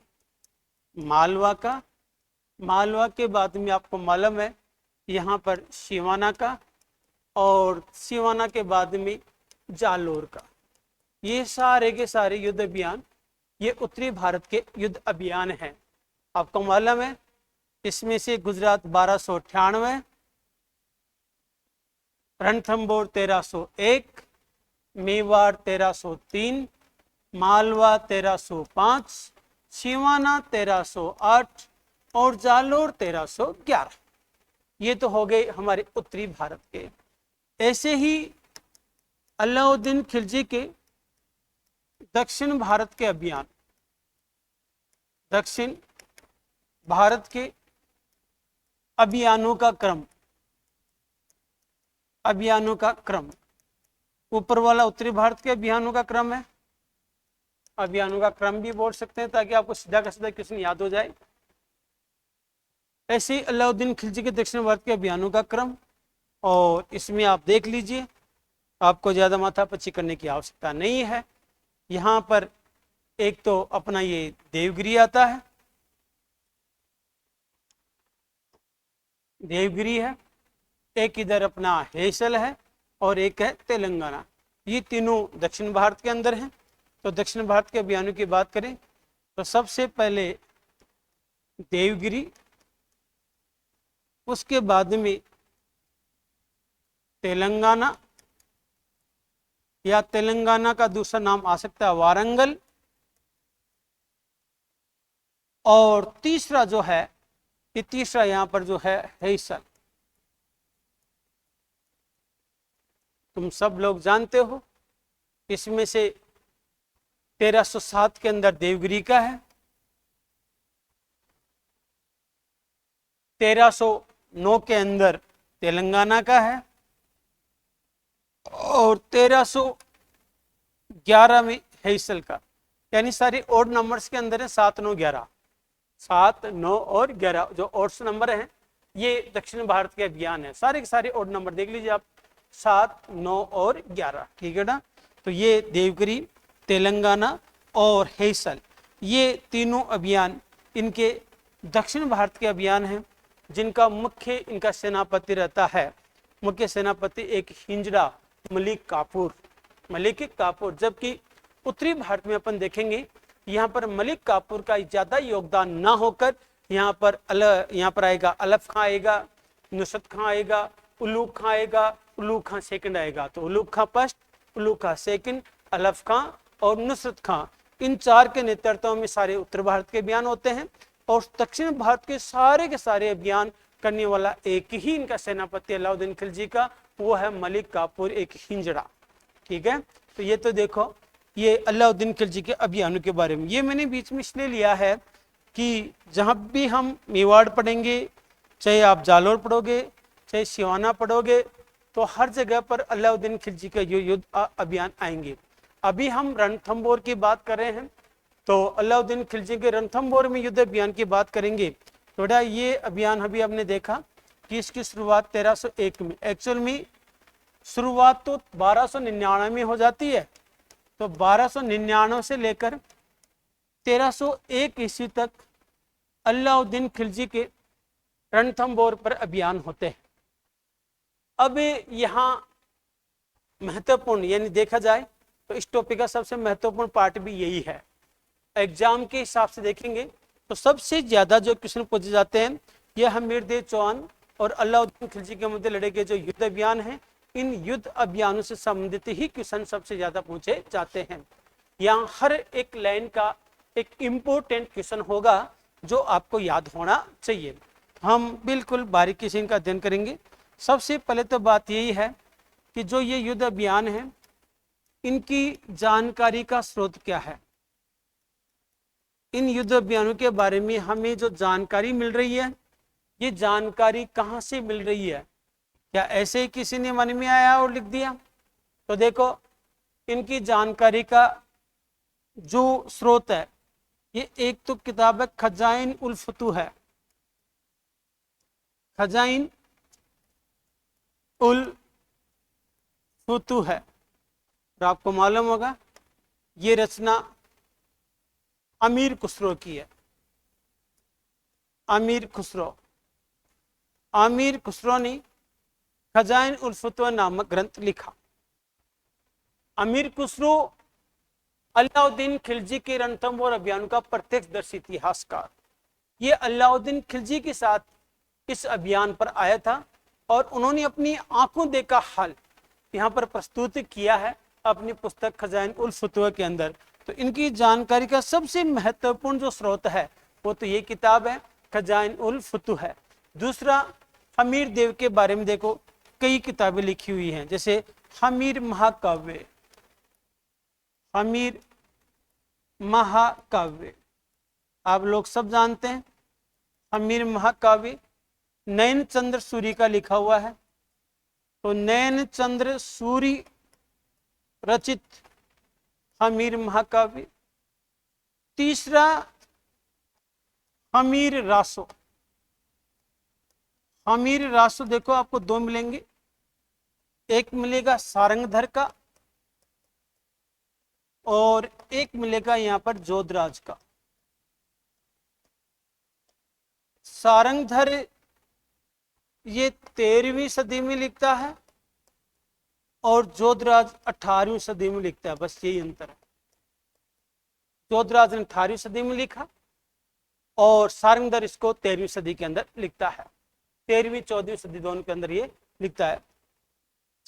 Speaker 1: मालवा का, मालवा के बाद में आपको मालूम है यहाँ पर शिवाना का और शिवाना के बाद में जालोर का। ये सारे के सारे युद्ध अभियान ये उत्तरी भारत के युद्ध अभियान हैं। आपको मालूम है इसमें से गुजरात 1298, रणथंभौर 1301, मेवाड़ 1303, मालवा 1305, शिवाना 1308 और जालोर 1311। ये तो हो गए हमारे उत्तरी भारत के। ऐसे ही अलाउद्दीन खिलजी के दक्षिण भारत के अभियान, दक्षिण भारत के अभियानों का क्रम, अभियानों का क्रम, ऊपर वाला उत्तरी भारत के अभियानों का क्रम है, अभियानों का क्रम भी बोल सकते हैं ताकि आपको सीधा का सीधा क्वेश्चन याद हो जाए। ऐसे ही अलाउद्दीन खिलजी के दक्षिण भारत के अभियानों का क्रम, और इसमें आप देख लीजिए आपको ज्यादा माथापच्ची करने की आवश्यकता नहीं है। यहाँ पर एक तो अपना ये देवगिरी आता है, देवगिरी है, एक इधर अपना हैसल है और एक है तेलंगाना। ये तीनों दक्षिण भारत के अंदर हैं। तो दक्षिण भारत के अभियानों की बात करें तो सबसे पहले देवगिरी, उसके बाद में तेलंगाना या तेलंगाना का दूसरा नाम आ सकता है वारंगल, और तीसरा जो है ये तीसरा यहाँ पर जो है हैसल। तुम सब लोग जानते हो इसमें से 1307 के अंदर देवगिरी का है, 1309 के अंदर तेलंगाना का है और 1311 में हैसल का, यानी सारी ओड नंबर्स के अंदर है 7, 9, 11, 7, 9 और 11 जो ओड्स नंबर हैं ये दक्षिण भारत के अभियान है। सारे के सारे ओड नंबर देख लीजिए आप, 7, 9 और 11, ठीक है ना। तो ये देवगिरी, तेलंगाना और हैसल, ये तीनों अभियान इनके दक्षिण भारत के अभियान हैं, जिनका मुख्य इनका सेनापति रहता है, मुख्य सेनापति एक हिंजड़ा मलिक काफूर, जबकि उत्तरी भारत में अपन देखेंगे यहाँ पर मलिक काफूर का ज्यादा योगदान ना होकर यहाँ पर आएगा अलफ खां आएगा, नुसरत खां आएगा, उलूग खां आएगा, उलूग खां सेकंड आएगा। तो उलूग खां फर्स्ट, उलूग खां सेकंड, अलफ खां और नुसरत खां, इन 4 के नेतृत्व में सारे उत्तर भारत के अभियान होते हैं और दक्षिण भारत के सारे अभियान करने वाला एक ही इनका सेनापति अलाउद्दीन खिलजी का, वो है मलिक काफूर एक हिंजड़ा, ठीक है। तो ये तो देखो ये अलाउद्दीन खिलजी के अभियानों के बारे में, ये मैंने बीच में इसलिए लिया है कि जहाँ भी हम मेवाड़ पढ़ेंगे, चाहे आप जालोर पढ़ोगे, चाहे सिवाना पढ़ोगे, तो हर जगह पर अलाउद्दीन खिलजी का ये युद्ध अभियान आएंगे। अभी हम रणथंबोर की बात कर रहे हैं, तो अलाउद्दीन खिलजी के रणथंबोर में युद्ध अभियान की बात करेंगे। थोड़ा ये अभियान अभी हमने देखा कि इसकी शुरुआत 1301 में, एक्चुअल में शुरुआत तो 1299 में हो जाती है, तो 1299 से लेकर 1301 ईस्वी तक अलाउद्दीन खिलजी के रणथंबोर पर अभियान होते हैं। अब यहाँ महत्वपूर्ण यानी देखा जाए तो इस टॉपिक का सबसे महत्वपूर्ण पार्ट भी यही है। एग्जाम के हिसाब से देखेंगे तो सबसे ज्यादा जो क्वेश्चन पूछे जाते हैं यह हमीर देव चौहान और अलाउद्दीन खिलजी के मध्य लड़े गए जो युद्ध अभियान हैं, इन युद्ध अभियानों से संबंधित ही क्वेश्चन सबसे ज्यादा पूछे जाते हैं। यहाँ हर एक लाइन का एक इम्पोर्टेंट क्वेश्चन होगा जो आपको याद होना चाहिए। हम बिल्कुल बारीकी से इनका अध्ययन करेंगे। सबसे पहले तो बात यही है कि जो ये युद्ध अभियान है इनकी जानकारी का स्रोत क्या है। इन युद्ध अभियानों के बारे में हमें जो जानकारी मिल रही है ये जानकारी कहाँ से मिल रही है? क्या ऐसे ही किसी ने मन में आया और लिख दिया? तो देखो इनकी जानकारी का जो स्रोत है ये एक तो किताब है खजाइन उल फतूह है, खजाइन उल फतूह है। तो आपको मालूम होगा ये रचना अमीर खुसरो की है। अमीर खुसरो ने खजाइन उल फतूह नामक ग्रंथ लिखा। अमीर खुसरो अलाउद्दीन खिलजी के रणथंबोर अभियान का प्रत्यक्षदर्शी इतिहासकार, ये अलाउद्दीन खिलजी के साथ इस अभियान पर आया था और उन्होंने अपनी आंखों देखा हाल यहाँ पर प्रस्तुत किया है अपनी पुस्तक खजाइन उल फतूह के अंदर। तो इनकी जानकारी का सबसे महत्वपूर्ण जो स्रोत है वो तो ये किताब है खजाइन उल फतूह है। दूसरा हमीर देव के बारे में देखो कई किताबें लिखी हुई हैं, जैसे हमीर महाकाव्य, हमीर महाकाव्य आप लोग सब जानते हैं। हमीर महाकाव्य नयन चंद्र सूरी का लिखा हुआ है। तो नयन चंद्र सूरी रचित हमीर महाकाव्य। तीसरा हमीर रासो। हमीर रासो देखो आपको 2 मिलेंगे, एक मिलेगा सारंगधर का और एक मिलेगा यहां पर जोधराज का। सारंगधर ये 13वीं सदी में लिखता है और जोधराज 18वीं सदी में लिखता है, बस यही अंतर है। जोधराज ने 18वीं सदी में लिखा और सारंगधर इसको 13वीं सदी के अंदर लिखता है। 13वीं 14वीं सदी दोनों के अंदर ये लिखता है।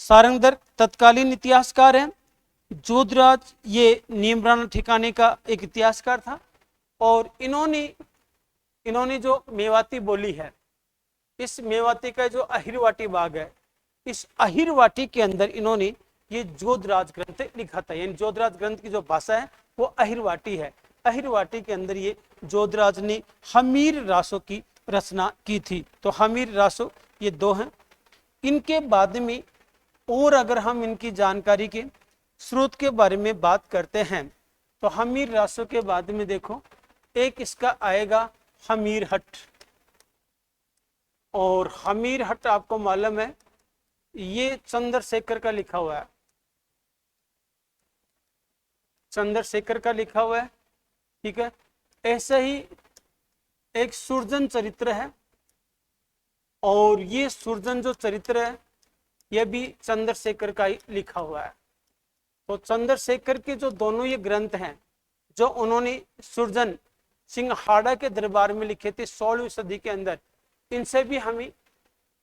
Speaker 1: सारंगधर तत्कालीन इतिहासकार है। जोधराज ये नीमराना ठिकाने का एक इतिहासकार था और इन्होंने जो मेवाती बोली है, इस मेवाती का जो अहिरवाटी बाग है, इस अहिरवाटी के अंदर इन्होंने ये जोधराज ग्रंथ लिखा था। यानी जोधराज ग्रंथ की जो भाषा है वो अहिरवाटी है। अहिरवाटी के अंदर ये जोधराज ने हमीर रासो की रचना की थी। तो हमीर रासो ये दो हैं। इनके बाद में और अगर हम इनकी जानकारी के स्रोत के बारे में बात करते हैं तो हमीर रासो के बाद में देखो एक इसका आएगा हमीर हट। और हमीर हट आपको मालूम है ये चंद्रशेखर का लिखा हुआ है, चंद्रशेखर का लिखा हुआ है, ठीक है। ऐसे ही एक सुरजन चरित्र है और ये सुरजन जो चरित्र है यह भी चंद्रशेखर का ही लिखा हुआ है। तो चंद्रशेखर के जो दोनों ये ग्रंथ हैं जो उन्होंने सुरजन सिंघाड़ा के दरबार में लिखे थे 16वीं सदी के अंदर, इनसे भी हमें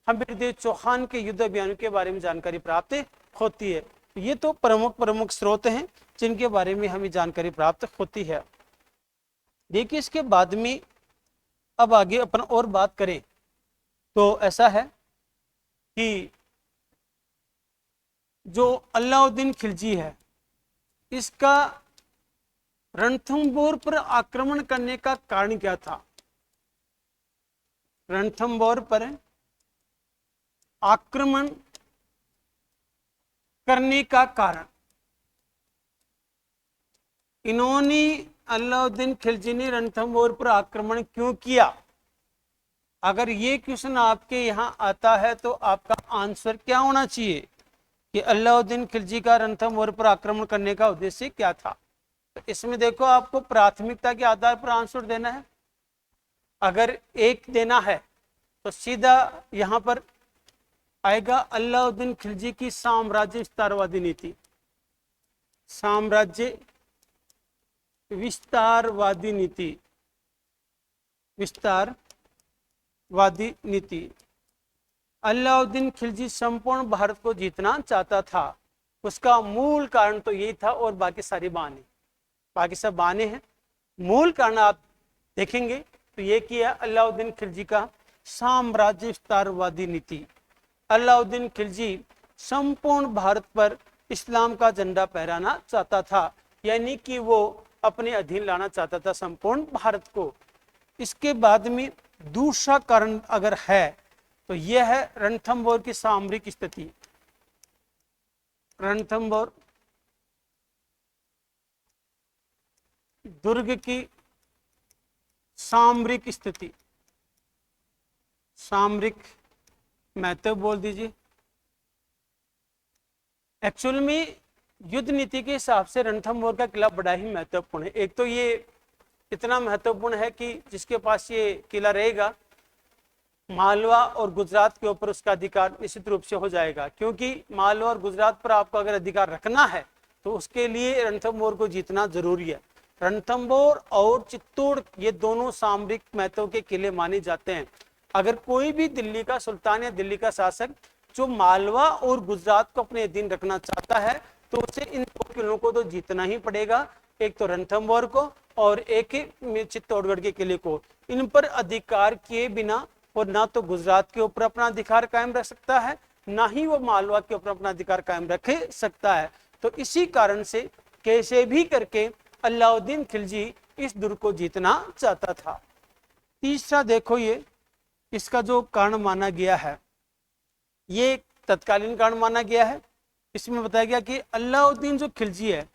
Speaker 1: हमीरदेव चौहान के युद्ध अभियान के बारे में जानकारी प्राप्त होती है। ये तो प्रमुख स्रोत हैं जिनके बारे में हमें जानकारी प्राप्त होती है। देखिए इसके बाद में अब आगे अपन और बात करें तो ऐसा है कि जो अलाउद्दीन खिलजी है इसका रणथंबोर पर आक्रमण करने का कारण क्या था? रणथंबोर पर आक्रमण करने का कारण, इन्होंने अलाउद्दीन खिलजी ने रणथंबोर पर आक्रमण क्यों किया? अगर ये क्वेश्चन आपके यहाँ आता है तो आपका आंसर क्या होना चाहिए कि अलाउद्दीन खिलजी का रणथंबोर पर आक्रमण करने का उद्देश्य क्या था? तो इसमें देखो आपको प्राथमिकता के आधार पर आंसर देना है। अगर एक देना है तो सीधा यहाँ पर आएगा अलाउद्दीन खिलजी की साम्राज्य विस्तारवादी नीति, साम्राज्य विस्तारवादी नीति, विस्तारवादी नीति। अलाउद्दीन खिलजी संपूर्ण भारत को जीतना चाहता था, उसका मूल कारण तो यही था और बाकी सारी बहाने, बाकी सब बहाने हैं। मूल कारण आप देखेंगे तो ये किया अलाउद्दीन खिलजी का साम्राज्य विस्तारवादी नीति। अलाउद्दीन खिलजी संपूर्ण भारत पर इस्लाम का झंडा फहराना चाहता था, यानी कि वो अपने अधीन लाना चाहता था संपूर्ण भारत को। इसके बाद में दूसरा कारण अगर है तो यह है रणथंबोर की सामरिक स्थिति। रणथंबोर दुर्ग की सामरिक स्थिति, सामरिक महत्व बोल दीजिए। एक्चुअल में युद्ध नीति के हिसाब से रणथंबोर का किला बड़ा ही महत्वपूर्ण है। एक तो ये इतना महत्वपूर्ण है कि जिसके पास ये किला रहेगा मालवा और गुजरात के ऊपर उसका अधिकार निश्चित रूप से हो जाएगा, क्योंकि मालवा और गुजरात पर आपको अगर अधिकार रखना है तो उसके लिए रणथंबोर को जीतना जरूरी है। रणथंबोर और चित्तौड़ ये दोनों सामरिक महत्व के किले माने जाते हैं। अगर कोई भी दिल्ली का सुल्तान या दिल्ली का शासक जो मालवा और गुजरात को अपने अधीन रखना चाहता है तो उसे इन दो किलों को तो जीतना ही पड़ेगा, एक तो रणथंबोर को और एक चित्तौड़गढ़ के किले को। इन पर अधिकार किए बिना और ना तो गुजरात के ऊपर अपना अधिकार कायम रख सकता है, ना ही वो मालवा के ऊपर अपना अधिकार कायम रख सकता है। तो इसी कारण से कैसे भी करके अलाउद्दीन खिलजी इस दुर्ग को जीतना चाहता था। तीसरा देखो ये इसका जो कारण माना गया है ये तत्कालीन कारण माना गया है। इसमें बताया गया कि अलाउद्दीन जो खिलजी है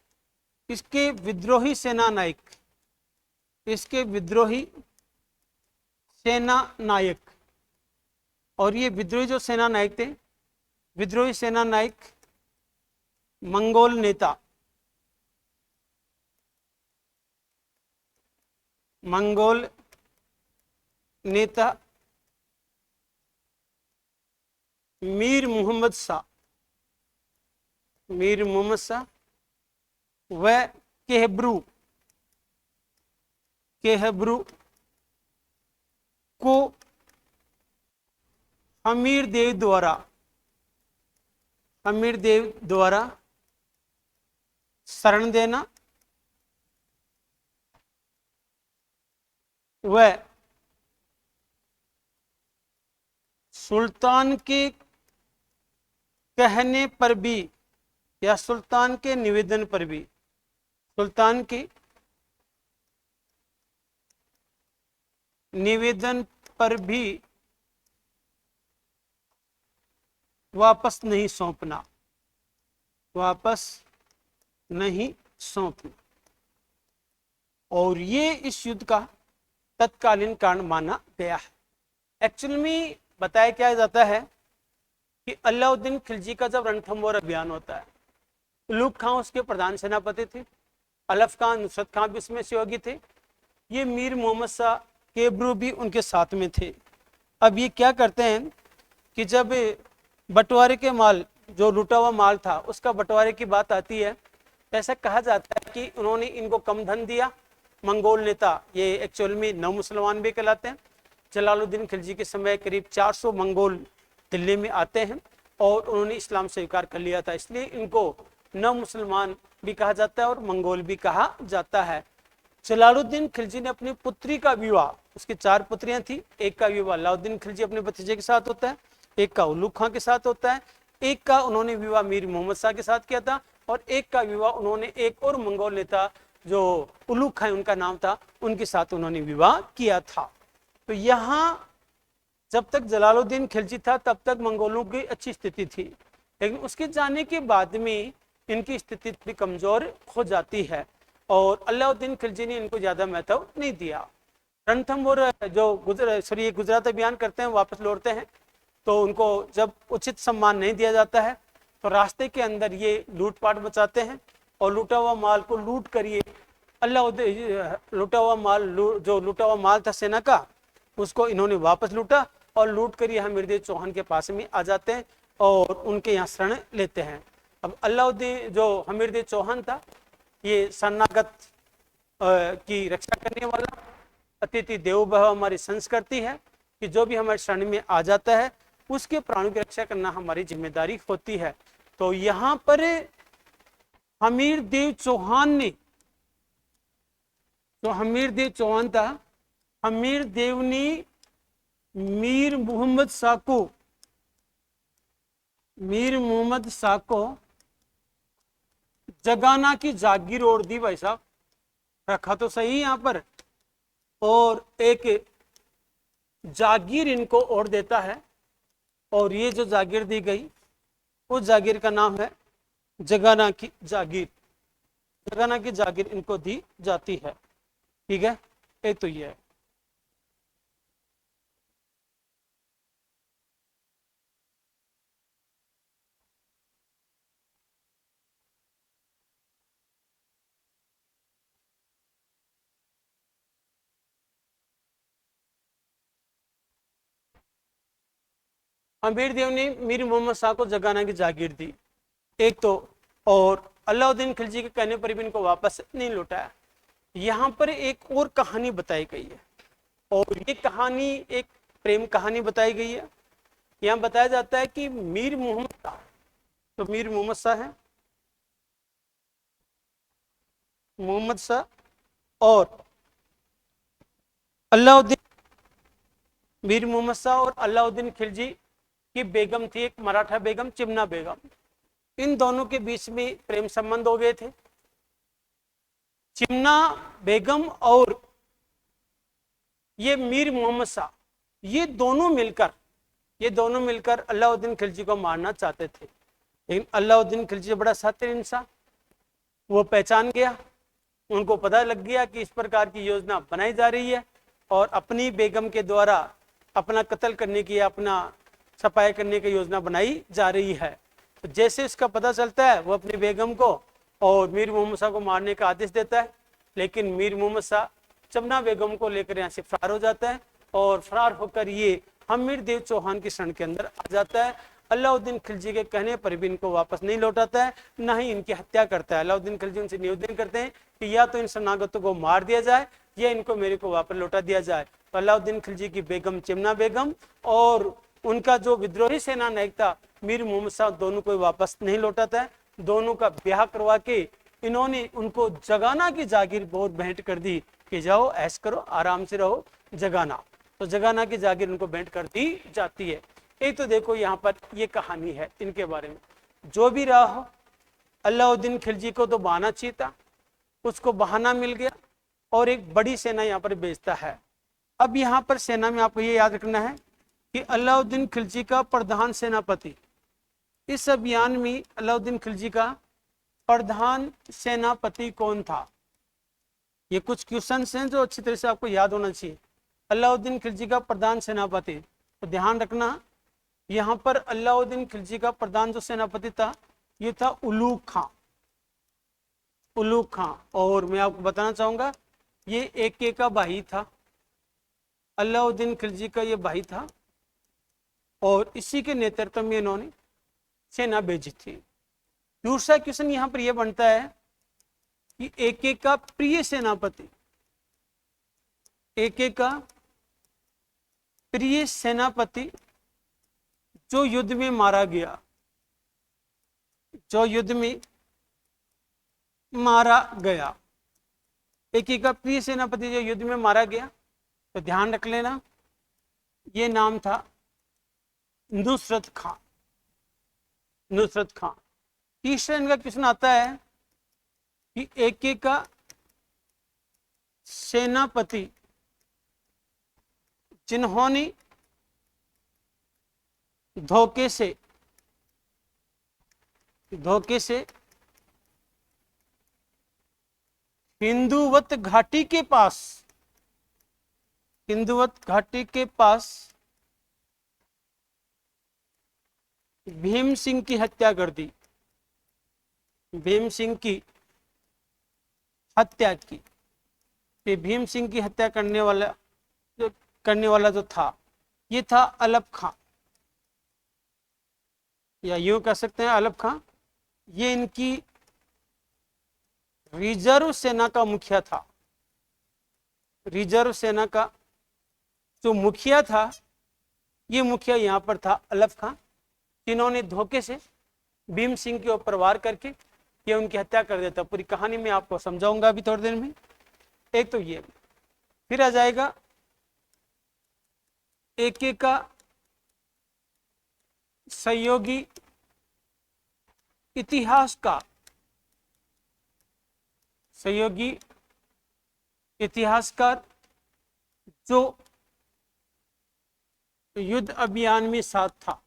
Speaker 1: इसके विद्रोही सेना नायक, इसके विद्रोही सेना नायक, और ये विद्रोही जो सेना नायक थे, विद्रोही सेना नायक मंगोल नेता, मंगोल नेता मीर मोहम्मद शाह, मीर मोहम्मद शाह व केहब्रू, केहब्रू को हमीर देव द्वारा, हमीर देव द्वारा शरण देना व सुल्तान के कहने पर भी या सुल्तान के निवेदन पर भी, सुल्तान के निवेदन पर भी वापस नहीं सौंपना, वापस नहीं सौंपना। और ये इस युद्ध का तत्कालीन कारण माना गया है। एक्चुअल में बताया क्या जाता है कि अलाउद्दीन खिलजी का जब रणथंभौर अभियान होता है, उलूग खां उसके प्रधान सेनापति थे, अलफ खां, नुसरत खां भी इसमें सहयोगी थे, ये मीर मोहम्मद शाह केबरू भी उनके साथ में थे। अब ये क्या करते हैं कि जब बंटवारे के माल, जो लूटा हुआ माल था, उसका बंटवारे की बात आती है, ऐसा कहा जाता है कि उन्होंने इनको कम धन दिया। मंगोल नेता, ये एक्चुअल में नव मुसलमान भी कहलाते हैं, जलालुद्दीन खिलजी के समय करीब 400 मंगोल दिल्ली में आते हैं और उन्होंने इस्लाम स्वीकार कर लिया था, इसलिए इनको नव मुसलमान भी कहा जाता है और मंगोल भी कहा जाता है। जलालुद्दीन खिलजी ने अपनी पुत्री का विवाह, उसकी 4 पुत्रियां थी, एक का विवाह अलाउद्दीन खिलजी अपने भतीजे के साथ होता है, एक का उलूग खां के साथ होता है, एक का उन्होंने विवाह मीर मोहम्मद शाह के साथ किया था, और एक का विवाह उन्होंने एक और मंगोल नेता जो उलूग खां उनका नाम था, उनके साथ उन्होंने विवाह किया था। तो यहाँ जब तक जलालुद्दीन खिलजी था तब तक मंगोलों की अच्छी स्थिति थी, लेकिन उसके जाने के बाद में इनकी स्थिति थोड़ी कमजोर हो जाती है और अलाउद्दीन खिलजी ने इनको ज्यादा महत्व नहीं दिया। रणथंभौर जो गुजरात अभियान करते हैं, वापस लौटते हैं, तो उनको जब उचित सम्मान नहीं दिया जाता है तो रास्ते के अंदर ये लूटपाट मचाते हैं और लूटा हुआ माल को लूट कर ये लूटा हुआ माल था सेना का, उसको इन्होंने वापस लूटा और लूट कर ये हमीरदेव चौहान के पास में आ जाते हैं और उनके यहाँ शरण लेते हैं। अब अलाउद्दीन जो हमीरदेव चौहान था, ये शरणागत की रक्षा करने वाला, अतिथि देवो भव हमारी संस्कृति है कि जो भी हमारे शरण में आ जाता है उसके प्राणों की रक्षा करना हमारी जिम्मेदारी होती है। तो यहाँ पर हमीरदेव चौहान ने, तो हमीरदेव चौहान था, हमीरदेव ने मीर मोहम्मद शाह को जगाना की जागीर ओढ़ दी। भाई साहब रखा तो सही यहाँ पर, और एक जागीर इनको ओढ़ देता है, और ये जो जागीर दी गई उस जागीर का नाम है जगाना की जागीर। जगाना की जागीर इनको दी जाती है। ठीक है, एक तो ये है। हमीरदेव ने मीर मोहम्मद शाह को जगाना की जागीर दी, एक तो, और अलाउद्दीन खिलजी के कहने पर भी इनको वापस नहीं लौटाया। यहाँ पर एक और कहानी बताई गई है, और ये कहानी एक प्रेम कहानी बताई गई है। यहाँ बताया जाता है कि मीर मोहम्मद शाह, तो मीर मोहम्मद शाह है, मोहम्मद शाह और अलाउद्दीन, मीर मोहम्मद शाह और अलाउद्दीन खिलजी की बेगम थी एक मराठा बेगम, चिमना बेगम। इन दोनों के बीच में प्रेम संबंध हो गए थे। चिमना बेगम और ये मीर मोहम्मद शाह, ये दोनों मिलकर अलाउद्दीन खिलजी को मारना चाहते थे, लेकिन अलाउद्दीन खिलजी बड़ा सत्य इंसान, वो पहचान गया, उनको पता लग गया कि इस प्रकार की योजना बनाई जा रही है और अपनी बेगम के द्वारा अपना कत्ल करने की, अपना सफाई करने की योजना बनाई जा रही है। तो जैसे इसका पता चलता है, वो अपनी बेगम को और मीर मोहम्मद शाह को मारने का आदेश देता है, लेकिन मीर मोहम्मद शाह चमना बेगम को लेकर यहाँ से फरार हो जाता है और फरार होकर ये हमीरदेव चौहान की शरण के अंदर आ जाता है। अलाउद्दीन खिलजी के कहने पर भी इनको वापस नहीं लौटाता है, ना ही इनकी हत्या करता है। अलाउद्दीन खिलजी उनसे निवेदन करते हैं कि या तो इन शरणागतों को मार दिया जाए या इनको मेरे को वापस लौटा दिया जाए। तो अलाउद्दीन खिलजी की बेगम चिमना बेगम और उनका जो विद्रोही सेना नायक था मीर मोहम्मद शाह, दोनों को वापस नहीं लौटाता है। दोनों का ब्याह करवा के इन्होंने उनको जगाना की जागीर बहुत भेंट कर दी कि जाओ ऐश करो, आराम से रहो, जगाना। तो जगाना की जागीर उनको भेंट कर दी जाती है। एक तो देखो यहाँ पर ये कहानी है इनके बारे में। जो भी रहा हो, अलाउद्दीन खिलजी को तो बहाना चाहिए था, उसको बहाना मिल गया और एक बड़ी सेना यहाँ पर भेजता है। अब यहाँ पर सेना में आपको ये याद रखना है कि अलाउद्दीन खिलजी का प्रधान सेनापति, इस अभियान में अलाउद्दीन खिलजी का प्रधान सेनापति कौन था। ये कुछ क्वेश्चंस हैं जो अच्छी तरह से आपको याद होना चाहिए। अलाउद्दीन खिलजी का प्रधान सेनापति, तो ध्यान रखना यहाँ पर अलाउद्दीन खिलजी का प्रधान जो सेनापति था ये था उलूग खां। उलूग खां, और मैं आपको बताना चाहूंगा ये AK का भाई था, अलाउद्दीन खिलजी का ये भाई था, और इसी के नेतृत्व में इन्होंने सेना भेजी थी। दूसरा क्वेश्चन यहाँ पर यह बनता है कि AK का प्रिय सेनापति, AK का प्रिय सेनापति जो युद्ध में मारा गया, जो युद्ध में मारा गया, AK का प्रिय सेनापति जो युद्ध में मारा गया, तो ध्यान रख लेना ये नाम था नुसरत खां। नुसरत खां। तीसरा इनका क्वेश्चन आता है कि AK का सेनापति जिन्होंने धोखे से हिंदुवत घाटी के पास भीम सिंह की हत्या कर दी। भीम सिंह की हत्या की। ये भीम सिंह की हत्या करने वाला जो था ये था अलप खां, या यूं कह सकते हैं अलप खां। ये इनकी रिजर्व सेना का मुखिया था। रिजर्व सेना का जो मुखिया था, ये मुखिया यहाँ पर था अलप खां, जिन्होंने धोखे से भीम सिंह के ऊपर वार करके ये उनकी हत्या कर देता। पूरी कहानी मैं आपको समझाऊंगा अभी थोड़ी देर में। एक तो ये, फिर आ जाएगा AK का सहयोगी इतिहासकार, जो युद्ध अभियान में साथ था।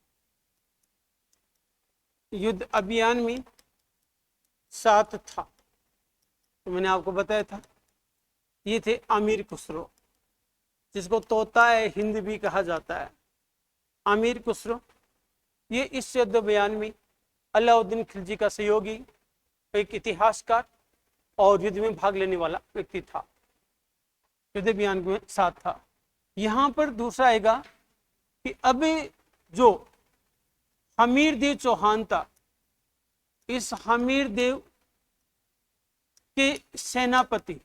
Speaker 1: युद्ध अभियान में साथ था, तो मैंने आपको बताया था ये थे अमीर खुसरो, जिसको तोता ए हिंद भी कहा जाता है। अमीर खुसरो ये इस युद्ध अभियान में अलाउद्दीन खिलजी का सहयोगी, एक इतिहासकार और युद्ध में भाग लेने वाला व्यक्ति था, युद्ध अभियान में साथ था। यहाँ पर दूसरा आएगा कि अब जो हमीर देव चौहान था, इस हमीर देव के सेनापति,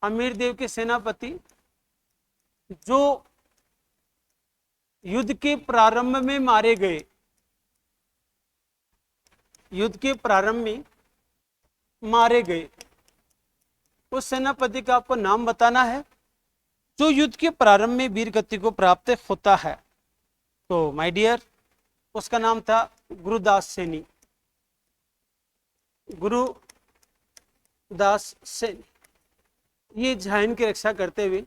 Speaker 1: हमीर देव के सेनापति जो युद्ध के प्रारंभ में मारे गए, युद्ध के प्रारंभ में मारे गए, उस सेनापति का आपको नाम बताना है जो युद्ध के प्रारंभ में वीर गति को प्राप्त होता है। तो माय डियर, उसका नाम था गुरुदास सैनी। गुरुदास सैनी ये झाइन की रक्षा करते हुए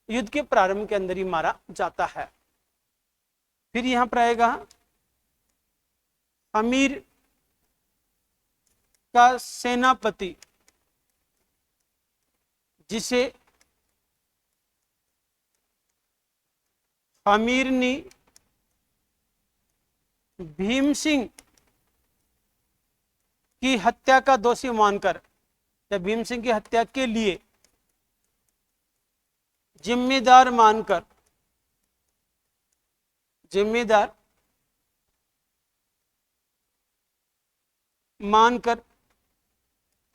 Speaker 1: युद्ध के प्रारंभ के अंदर ही मारा जाता है। फिर यहां पर आएगा अमीर का सेनापति, जिसे अमीर ने भीम सिंह की हत्या का दोषी मानकर, या भीम सिंह की हत्या के लिए जिम्मेदार मानकर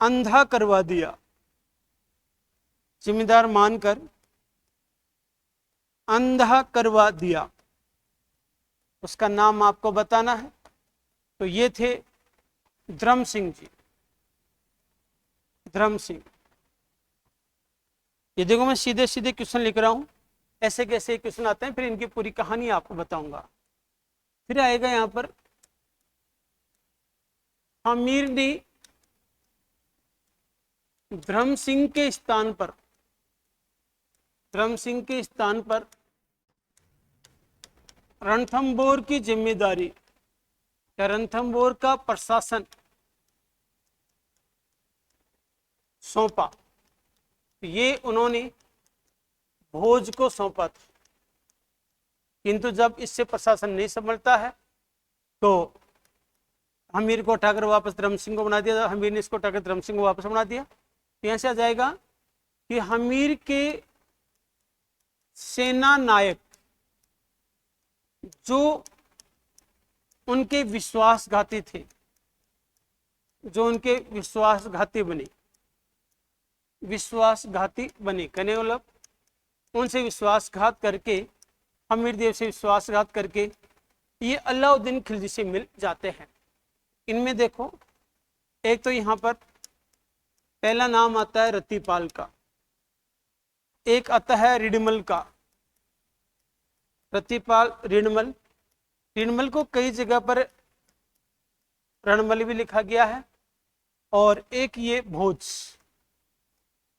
Speaker 1: अंधा करवा दिया। जिम्मेदार मानकर अंधा करवा दिया। उसका नाम आपको बताना है। तो ये थे धर्म सिंह जी, धर्म सिंह। ये देखो मैं सीधे सीधे क्वेश्चन लिख रहा हूं, ऐसे कैसे क्वेश्चन आते हैं, फिर इनकी पूरी कहानी आपको बताऊंगा। फिर आएगा यहां पर अमीर ने धर्म सिंह के स्थान पर धर्म सिंह के स्थान पर रणथंभौर की जिम्मेदारी या रणथंभौर का प्रशासन सौंपा। ये उन्होंने भोज को सौंपा था, किंतु जब इससे प्रशासन नहीं संभलता है तो हमीर को उठाकर वापस धर्म सिंह को बना दिया। हमीर ने इसको उठाकर धर्म सिंह को वापस बना दिया। तो यहाँ से आ जाएगा कि हमीर के सेना नायक जो उनके विश्वासघाती थे, जो उनके विश्वासघाती बने कहने मतलब उनसे विश्वासघात करके, हमीर देव से विश्वासघात करके ये अलाउद्दीन खिलजी से मिल जाते हैं। इनमें देखो, एक तो यहाँ पर पहला नाम आता है रतिपाल का, एक आता है रिडमल का। रतिपाल, रिडमल को कई जगह पर रणमल भी लिखा गया है, और एक ये भोज।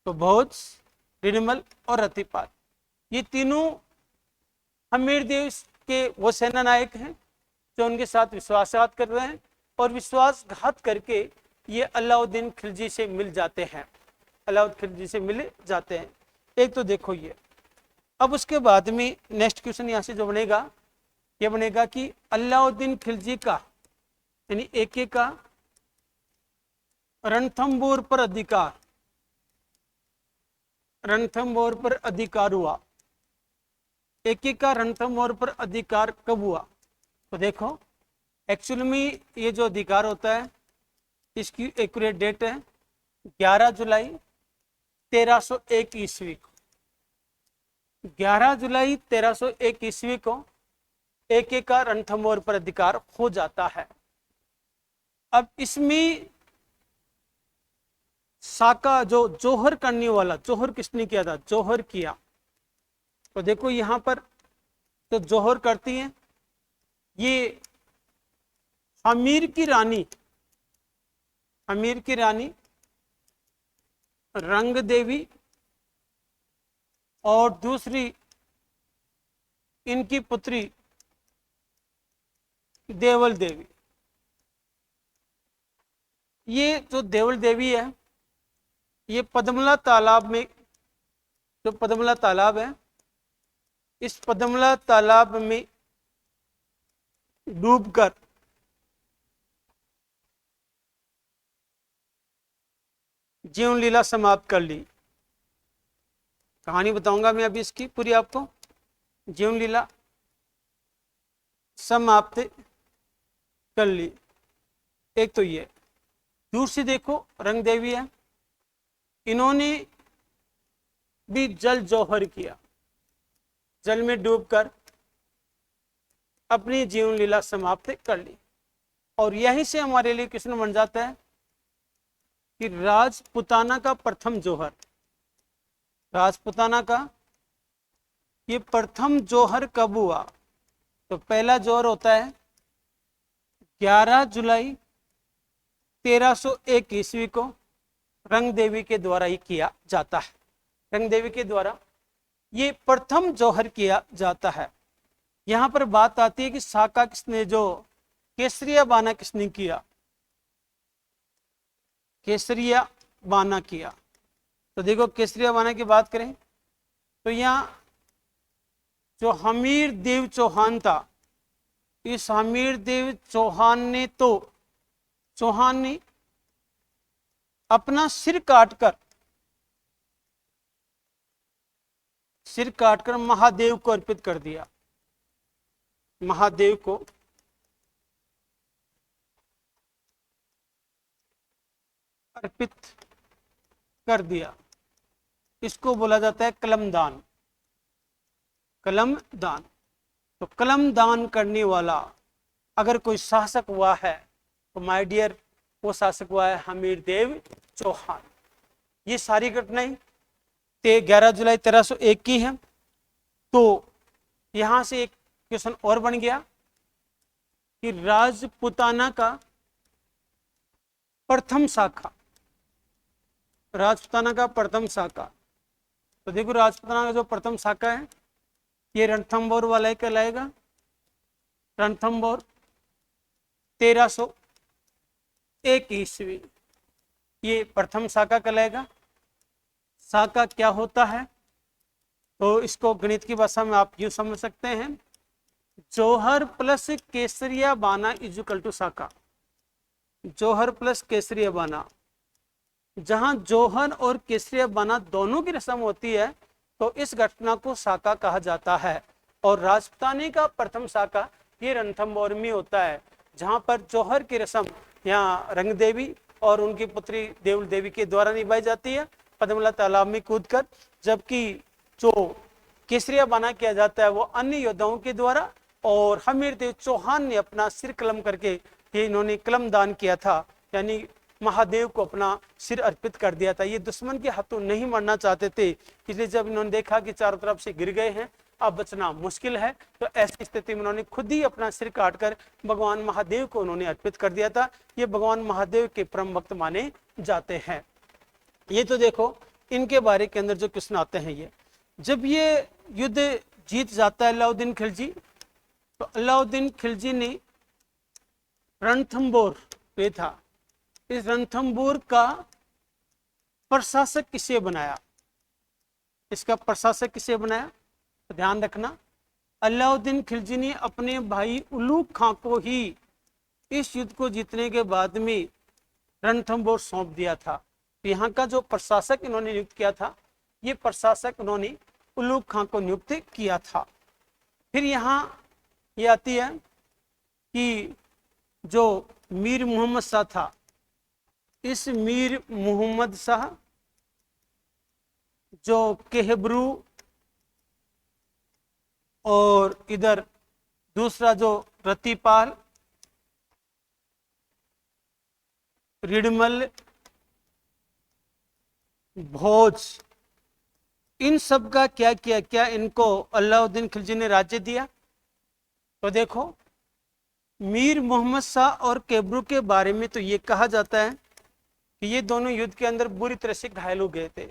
Speaker 1: तो भोज, रिडमल और रतिपाल, ये तीनों हमीर देव के वो सेना नायक हैं जो उनके साथ विश्वासघात कर रहे हैं, और विश्वासघात करके ये अलाउद्दीन खिलजी से मिल जाते हैं। अलाउद्दीन खिलजी से मिल जाते हैं। एक तो देखो ये। अब उसके बाद में नेक्स्ट क्वेश्चन यहाँ से जो बनेगा, ये बनेगा कि अलाउद्दीन खिलजी का यानी एके का रणथंभौर पर अधिकार, रणथंभौर पर अधिकार हुआ। एके का रणथंभौर पर अधिकार कब हुआ? तो देखो, एक्चुअल में ये जो अधिकार होता है इसकी एक्यूरेट डेट है 11 जुलाई 1301 ईस्वी को। 11 जुलाई 1301 ईस्वी को एके का रणथंभौर पर अधिकार हो जाता है। अब इसमें साका जो जोहर करने वाला, जोहर किसने किया था? जोहर किया। तो देखो यहां पर तो जोहर करती है ये हमीर की रानी, हमीर की रानी रंग देवी, और दूसरी इनकी पुत्री देवल देवी। ये जो देवल देवी है ये पद्मला तालाब में, जो पद्मला तालाब है, इस पद्मला तालाब में डूबकर जीवन लीला समाप्त कर ली। कहानी बताऊंगा मैं अभी इसकी पूरी आपको। जीवन लीला समाप्त कर ली। एक तो ये। दूसरी देखो रंग देवी है, इन्होंने भी जल जौहर किया, जल में डूबकर अपनी जीवन लीला समाप्त कर ली। और यहीं से हमारे लिए क्वेश्चन बन जाता है कि राजपुताना का प्रथम जौहर, राजपुताना का ये प्रथम जौहर कब हुआ? तो पहला जौहर होता है 11 जुलाई 1301 ईस्वी को रंग देवी के द्वारा ही किया जाता है। रंग देवी के द्वारा ये प्रथम जौहर किया जाता है। यहां पर बात आती है कि साका किसने, जो केसरिया बाना किसने किया? केसरिया बाना किया। तो देखो केसरिया बाना की बात करें तो यहाँ जो हमीर देव चौहान था, इस हमीर देव चौहान ने अपना सिर काटकर महादेव को अर्पित कर दिया। महादेव को अर्पित कर दिया। इसको बोला जाता है कलमदान। कलमदान। तो कलमदान करने वाला अगर कोई शासक हुआ है तो माय डियर वो शासक हुआ है हमीर देव चौहान। ये सारी घटनाएं 11 जुलाई 1301 की है। तो यहां से एक क्वेश्चन और बन गया कि राजपुताना का प्रथम शाखा, राजपुताना का प्रथम शाखा तो देखो राजपूताना का जो प्रथम शाखा है ये रणथंभौर वाला ही कहलाएगा। रणथंभौर 1301 ईस्वी, ये प्रथम शाखा कहलाएगा। शाखा क्या होता है, तो इसको गणित की भाषा में आप यूं समझ सकते हैं, जौहर प्लस केसरिया बाना इजुकल टू शाखा। जौहर प्लस केसरिया बाना, जहां जौहर और केसरिया बाना दोनों की रस्म होती है तो इस घटना को शाखा कहा जाता है। और राजपूतानी का प्रथम शाखा ये रणथंभौर में होता है, जहां पर जौहर की रस्म यहाँ रंग देवी और उनकी पुत्री देवल देवी के द्वारा निभाई जाती है पद्मला तालाब में कूदकर, जबकि जो केसरिया बाना किया जाता है वो अन्य योद्धाओं के द्वारा। और हमीर देव चौहान ने अपना सिर कलम करके ये इन्होंने कलम दान किया था, यानी महादेव को अपना सिर अर्पित कर दिया था। ये दुश्मन के हाथों नहीं मरना चाहते थे, इसलिए जब इन्होंने देखा कि चारों तरफ से गिर गए हैं, अब बचना मुश्किल है, तो ऐसी स्थिति में उन्होंने खुद ही अपना सिर काटकर भगवान महादेव को उन्होंने अर्पित कर दिया था। ये भगवान महादेव के परम भक्त माने जाते हैं। ये तो देखो इनके बारे के अंदर जो क्वेश्चन आते हैं, ये जब ये युद्ध जीत जाता है अलाउद्दीन खिलजी, तो अलाउद्दीन खिलजी ने रणथंभौर पे था, इस रणथंभौर का प्रशासक किसे बनाया, इसका प्रशासक किसे बनाया, तो ध्यान रखना अलाउद्दीन खिलजी ने अपने भाई उलूग खां को ही इस युद्ध को जीतने के बाद में रणथंभौर सौंप दिया था। तो यहाँ का जो प्रशासक इन्होंने नियुक्त किया था, ये प्रशासक उन्होंने उलूग खां को नियुक्त किया था। फिर यहाँ ये आती है कि जो मीर मोहम्मद शाह था, इस मीर मोहम्मद शाह जो केहबरू और इधर दूसरा जो रतिपाल, रिडमल, भोज, इन सब का क्या किया, क्या इनको अलाउद्दीन खिलजी ने राज्य दिया। तो देखो मीर मोहम्मद शाह और केबरू के बारे में तो ये कहा जाता है कि ये दोनों युद्ध के अंदर बुरी तरह से घायल हो गए थे।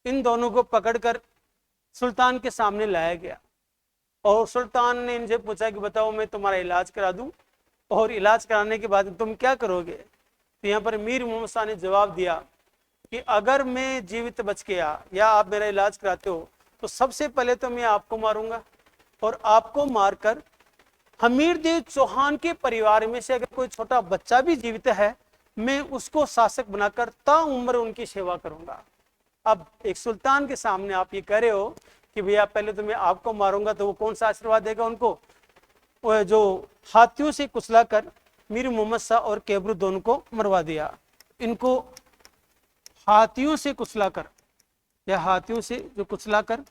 Speaker 1: इन दोनों को पकड़कर सुल्तान के सामने लाया गया और सुल्तान ने इनसे पूछा कि बताओ मैं तुम्हारा इलाज करा दूं, और इलाज कराने के बाद तुम क्या करोगे। तो यहाँ पर मीर मोहम्मद शाह ने जवाब दिया कि अगर मैं जीवित बच गया या आप मेरा इलाज कराते हो तो सबसे पहले तो मैं आपको मारूंगा, और आपको मारकर हमीर देव चौहान के परिवार में से अगर कोई छोटा बच्चा भी जीवित है, मैं उसको शासक बनाकर ताउम्र उनकी सेवा करूंगा। अब एक सुल्तान के सामने आप ये कह रहे हो कि भैया पहले तो मैं आपको मारूंगा, तो वो कौन सा आशीर्वाद देगा उनको। वो जो हाथियों से कुचला कर मीर मोहम्मद शाह और केबरू दोनों को मरवा दिया। इनको हाथियों से कुचला कर, या हाथियों से जो कुचला कर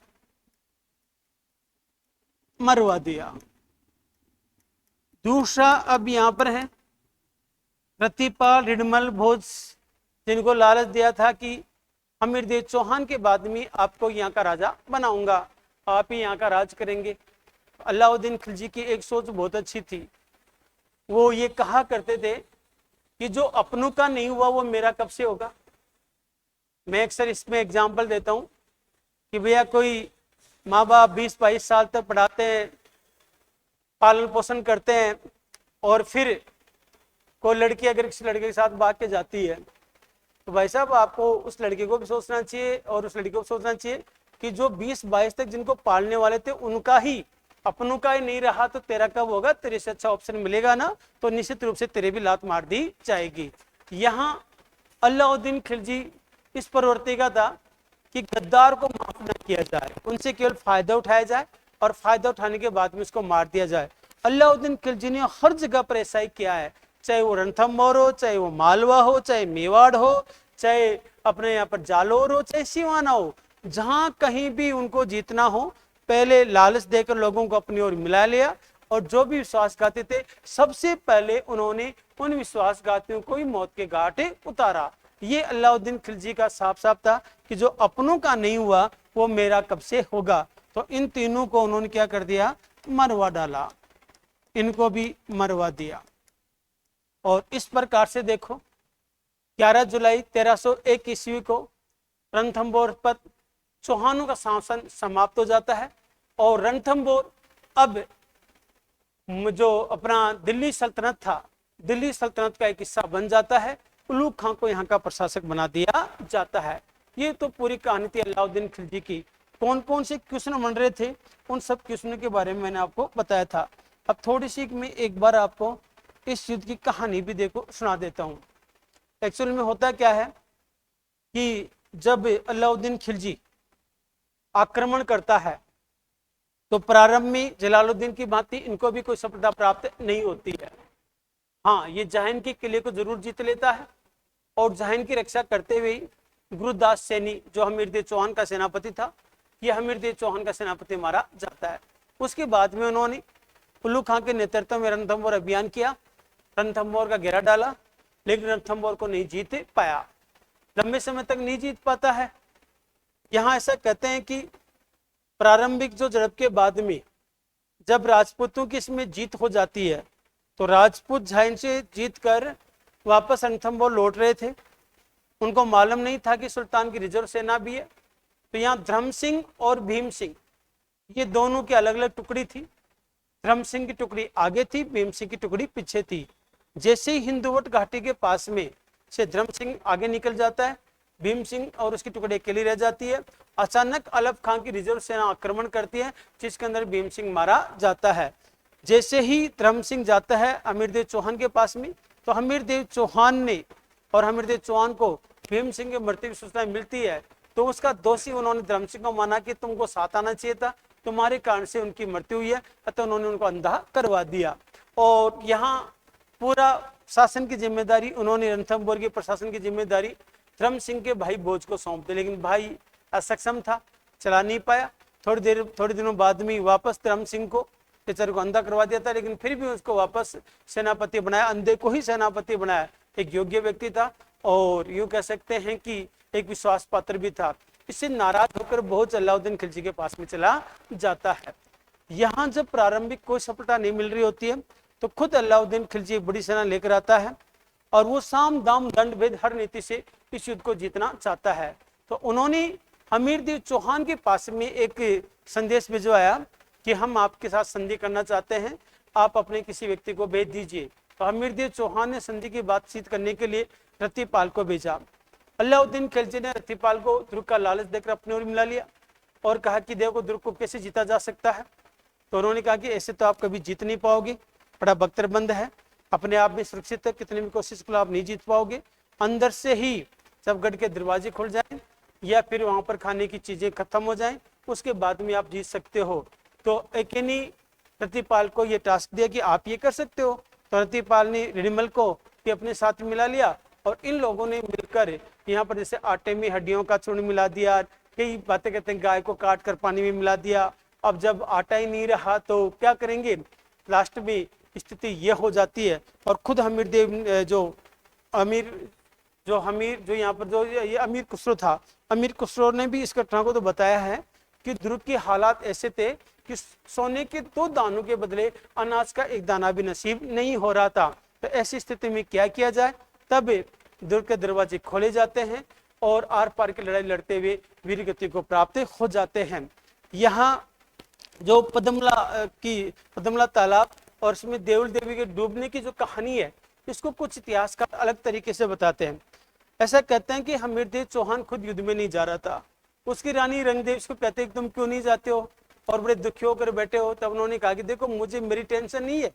Speaker 1: मरवा दिया। दूसरा अब यहां पर है रतिपाल, रिडमल, भोज, जिनको लालच दिया था कि हमीर देव चौहान के बाद में आपको यहाँ का राजा बनाऊंगा, आप ही यहाँ का राज करेंगे। अलाउद्दीन खिलजी की एक सोच बहुत अच्छी थी, वो ये कहा करते थे कि जो अपनों का नहीं हुआ वो मेरा कब से होगा। मैं अक्सर इसमें एग्जाम्पल देता हूँ कि भैया कोई माँ बाप 20-22 साल तक पढ़ाते हैं, पालन पोषण करते हैं, और फिर कोई लड़की अगर किसी लड़के के साथ भाग के जाती है, तो भाई साहब आपको उस लड़के को भी सोचना चाहिए और उस लड़की को भी सोचना चाहिए कि जो 20-22 तक जिनको पालने वाले थे उनका ही, अपनों का ही नहीं रहा तो तेरा कब होगा। तेरे से अच्छा ऑप्शन मिलेगा ना तो निश्चित रूप से तेरे भी लात मार दी जाएगी। यहाँ अलाउद्दीन खिलजी इस प्रवृत्ति का था कि गद्दार को माफ न किया जाए, उनसे केवल फायदा उठाया जाए और फायदा उठाने के बाद में उसको मार दिया जाए। अलाउद्दीन खिलजी ने हर जगह पर ऐसा ही किया है, चाहे वो रणथंभौर हो, चाहे वो मालवा हो, चाहे मेवाड़ हो, चाहे अपने यहाँ पर जालोर हो, चाहे सिवाना हो, जहां कहीं भी उनको जीतना हो पहले लालच देकर लोगों को अपनी ओर मिला लिया, और जो भी विश्वासघाती थे सबसे पहले उन्होंने उन विश्वासघातियों को ही मौत के घाटे उतारा। ये अलाउद्दीन खिलजी का साफ साफ था कि जो अपनों का नहीं हुआ वो मेरा कब से होगा। तो इन तीनों को उन्होंने क्या कर दिया, मरवा डाला, इनको भी मरवा दिया। और इस प्रकार से देखो 11 जुलाई 1301 ईस्वी को रणथंभौर पर चौहानों का शासन समाप्त हो जाता है और रणथंभौर अब जो अपना दिल्ली सल्तनत था, दिल्ली सल्तनत का एक हिस्सा बन जाता है। उलूग खां को यहाँ का प्रशासक बना दिया जाता है। ये तो पूरी कहानी थी अलाउद्दीन खिलजी की। कौन कौन से क्वेश्चन बन रहे थे, उन सब क्वेश्चनों के बारे में मैंने आपको बताया था। अब थोड़ी सी मैं एक बार आपको इस युद्ध की कहानी भी देखो सुना देता हूँ। एक्चुअल में होता क्या है कि जब अलाउद्दीन खिलजी आक्रमण करता है तो प्रारंभ में जलालुद्दीन की भांति इनको भी कोई सफलता प्राप्त नहीं होती है। हाँ, ये जहान के किले को जरूर जीत लेता है और जहान की रक्षा करते हुए गुरुदास सैनी जो हमीरदेव चौहान का सेनापति था, यह हमीरदेव चौहान का सेनापति मारा जाता है। उसके बाद में उन्होंने उल्लू खां के नेतृत्व में रणथंभौर अभियान किया, रणथंभौर का घेरा डाला, लेकिन रणथंभौर को नहीं जीत पाया, लंबे समय तक नहीं जीत पाता है। यहाँ ऐसा कहते हैं कि प्रारंभिक जो झड़प के बाद में जब राजपूतों की इसमें जीत हो जाती है तो राजपूत झाइन से जीत कर वापस रणथंभौर लौट रहे थे। उनको मालूम नहीं था कि सुल्तान की रिजर्व सेना भी है। तो यहाँ धर्म सिंह और भीम सिंह ये दोनों की अलग अलग टुकड़ी थी। धर्म सिंह की टुकड़ी आगे थी, भीम सिंह की टुकड़ी पीछे थी। जैसे ही हिंदुवट घाटी के पास में से धर्म सिंह आगे निकल जाता है, भीम सिंह और उसकी टुकड़ी अकेली रह जाती है। अचानक अलफ खां की रिजर्व सेना आक्रमण करती है जिसके अंदर भीम सिंह मारा जाता है। जैसे ही धर्म सिंह जाता है हमीरदेव चौहान के पास में, तो हमीरदेव चौहान ने और हमीरदेव चौहान को भीम सिंह की मृत्यु की सूचना मिलती है तो उसका दोषी उन्होंने धर्म सिंह को माना कि तुमको साथ आना चाहिए था, तुम्हारे कारण से उनकी मृत्यु हुई है, अतः उन्होंने उनको अंधा करवा दिया। और यहाँ पूरा शासन की जिम्मेदारी उन्होंने रणथंभौर के प्रशासन की जिम्मेदारी धर्म सिंह के भाई भोज को सौंप दी, लेकिन भाई असक्षम था, चला नहीं पाया। थोड़ी दिनों बाद में वापस धर्म सिंह को बेचारे को अंधा करवा दिया था, लेकिन फिर भी उसको वापस सेनापति बनाया, अंधे को ही सेनापति बनाया। एक योग्य व्यक्ति था और यूं कह सकते हैं कि एक विश्वास पात्र भी था। इससे नाराज होकर बहुत अलाउद्दीन खिलजी के पास में चला जाता है। यहाँ जब प्रारंभिक कोई सफलता नहीं मिल रही होती है तो खुद अलाउद्दीन खिलजी एक बड़ी सेना लेकर आता है और वो साम दाम दंड भेद हर नीति से इस युद्ध को जीतना चाहता है। तो उन्होंने हमीरदेव चौहान के पास में एक संदेश भिजवाया कि हम आपके साथ संधि करना चाहते हैं, आप अपने किसी व्यक्ति को भेज दीजिए। तो हमीरदेव चौहान ने संधि की बातचीत करने के लिए रतिपाल को भेजा। अलाउद्दीन खिलजी ने रतिपाल को दुर्ग का लालच देकर अपने ओर मिला लिया और कहा कि देखो दुर्ग को कैसे जीता जा सकता है। तो उन्होंने कहा कि ऐसे तो आप कभी जीत नहीं पाओगे, बड़ा बख्तरबंद है, अपने आप में सुरक्षित है, कितनी भी कोशिश करो आप नहीं जीत पाओगे। अंदर से ही जब गढ़ के दरवाजे खुल जाएं या फिर वहां पर खाने की चीजें खत्म हो जाएं उसके बाद में आप जीत सकते हो। तो एकेनी रतिपाल को ये टास्क दिया कि आप ये कर सकते हो। तो रतिपाल ने रिडिमल को भी अपने साथ मिला लिया और इन लोगों ने मिलकर यहाँ पर जैसे आटे में हड्डियों का चूर्ण मिला दिया, कई बातें कहते हैं गाय को काट कर पानी में मिला दिया। अब जब आटा ही नहीं रहा तो क्या करेंगे, लास्ट में स्थिति यह हो जाती है। और खुद हमीरदेव जो यहाँ पर जो ये अमीर खुसरो था, अमीर खुसरो ने भी इस घटना को तो बताया है कि दुर्ग के हालात ऐसे थे कि सोने के 2 दानों के बदले अनाज का 1 दाना भी नसीब नहीं हो रहा था। तो ऐसी स्थिति में क्या किया जाए, तब दुर्ग के दरवाजे खोले जाते हैं और आर पार की लड़ाई लड़ते हुए वीर गति को प्राप्त हो जाते हैं। यहाँ जो पदमला तालाब और इसमें देउल देवी के डूबने की जो कहानी है इसको कुछ इतिहासकार अलग तरीके से बताते हैं। ऐसा कहते हैं कि हमीरदेव चौहान खुद युद्ध में नहीं जा रहा था, उसकी रानी रंगदेव इसको कहते हैं तुम क्यों नहीं जाते हो और बड़े दुखी होकर बैठे हो। तब उन्होंने कहा कि देखो मुझे मेरी टेंशन नहीं है,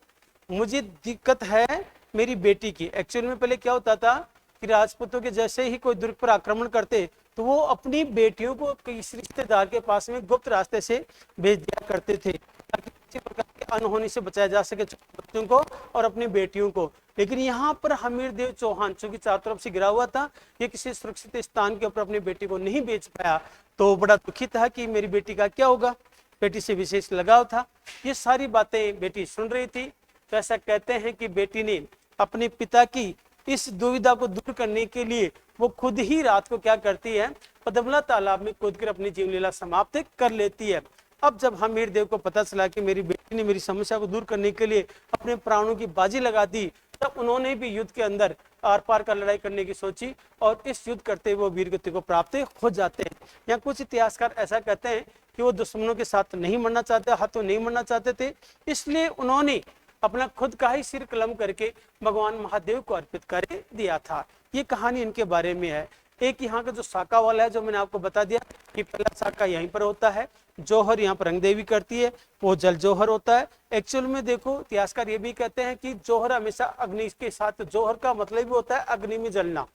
Speaker 1: मुझे दिक्कत है मेरी बेटी की। एक्चुअल में पहले क्या होता था कि राजपूतों के जैसे ही कोई दुर्ग पर आक्रमण करते तो वो अपनी बेटियों को किसी रिश्तेदार के पास में गुप्त रास्ते से भेज दिया करते थे ताकि किसी प्रकार के अनहोनी से बचाया जा सके बच्चों को और अपनी बेटियों को। लेकिन यहाँ पर हमीरदेव चौहान चूंकि चारों तरफ से घिरा हुआ था, ये किसी सुरक्षित स्थान के ऊपर अपनी बेटी को नहीं बेच पाया, तो बड़ा दुखी था कि मेरी बेटी का क्या होगा, बेटी से विशेष लगाव था। ये सारी बातें बेटी सुन रही थी। तो ऐसा कहते हैं कि बेटी ने अपने पिता की इस दुविधा को दूर करने के लिए वो खुद ही रात को क्या करती है, पदमला तालाब में कूदकर अपनी जीवन लीला समाप्त कर लेती है। अब जब हमीरदेव को पता चला कि मेरी बेटी ने मेरी समस्या को दूर करने के लिए अपने प्राणों की बाजी लगा दी, तब उन्होंने भी युद्ध के अंदर आर पार का लड़ाई करने की सोची और इस युद्ध करते हुए वो वीरगति को प्राप्त हो जाते हैं। या कुछ इतिहासकार ऐसा कहते हैं कि वो दुश्मनों के साथ नहीं मरना चाहते, हाथों नहीं मरना चाहते थे, इसलिए उन्होंने अपना खुद का ही सिर कलम करके भगवान महादेव को अर्पित कर दिया था। ये कहानी इनके बारे में है। एक यहाँ का जो साका वाला है, जो मैंने आपको बता दिया कि पहला साका यहीं पर होता है, जौहर यहाँ पर रंगदेवी करती है, वो जल जौहर होता है। एक्चुअल में देखो इतिहासकार ये भी कहते हैं कि जौहर हमेशा अग्नि के साथ, जौहर का मतलब भी होता है अग्नि में जलना,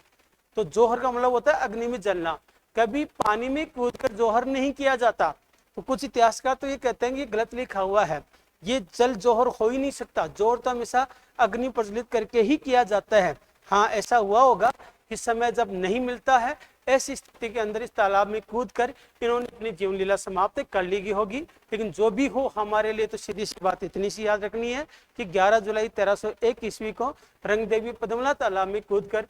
Speaker 1: तो जौहर का मतलब होता है अग्नि में जलना, कभी पानी में कूदकर जौहर नहीं किया जाता। तो कुछ इतिहासकार तो ये कहते हैं कि गलत लिखा हुआ है, ये जल जौहर हो ही नहीं सकता, जौहर तो हमेशा अग्नि प्रज्वलित करके ही किया जाता है। हाँ, ऐसा हुआ होगा कि समय जब नहीं मिलता है, ऐसी स्थिति के अंदर इस तालाब में कूदकर इन्होंने अपनी जीवन लीला समाप्त कर ली गई होगी। लेकिन जो भी हो, हमारे लिए तो सीधी सी बात इतनी सी याद रखनी है कि 11 जुलाई 1301 ईस्वी को रंगदेवी पद्मला तालाब में कूदकर